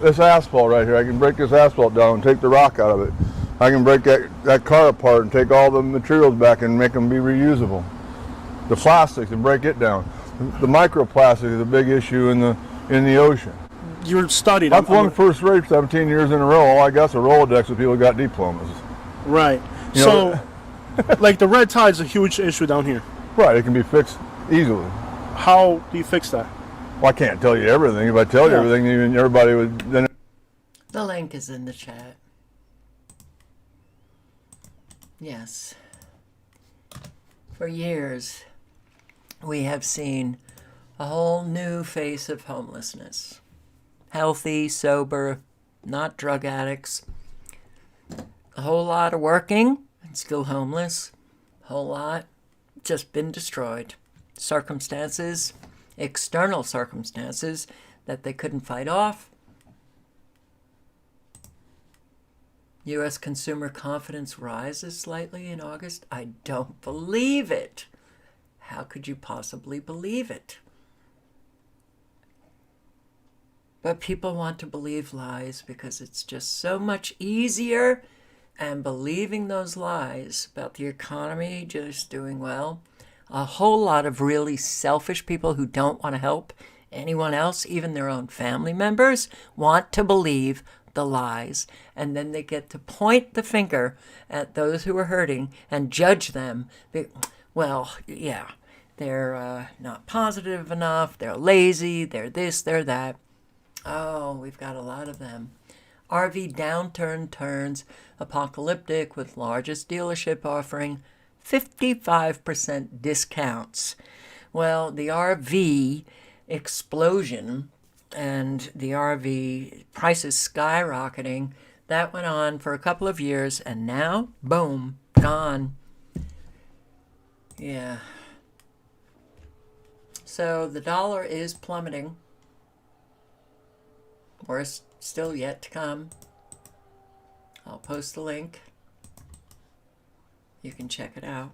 This asphalt right here, I can break this asphalt down and take the rock out of it. I can break that car apart and take all the materials back and make them be reusable. The plastics and break it down. The microplastic is a big issue in the ocean. You're studied. I've won first rate 17 years in a row. All I got's a Rolodex of people who got diplomas. Right. Like the red tide's a huge issue down here. Right. It can be fixed easily. How do you fix that? Well, I can't tell you everything. If I tell you everything, even everybody would then. The link is in the chat. Yes. For years, we have seen a whole new face of homelessness. Healthy, sober, not drug addicts. A whole lot of working and still homeless. A whole lot just been destroyed. Circumstances, external circumstances that they couldn't fight off. U.S. consumer confidence rises slightly in August. I don't believe it. How could you possibly believe it? But people want to believe lies because it's just so much easier. And believing those lies about the economy just doing well, a whole lot of really selfish people who don't want to help anyone else, even their own family members, want to believe the lies. And then they get to point the finger at those who are hurting and judge them. Well, yeah, they're not positive enough, they're lazy, they're this, they're that. Oh, we've got a lot of them. RV downturn turns apocalyptic with largest dealership offering 55% discounts. Well, the RV explosion and the RV prices skyrocketing, that went on for a couple of years and now, boom, gone. Yeah. So the dollar is plummeting. Worse still yet to come. I'll post the link. You can check it out.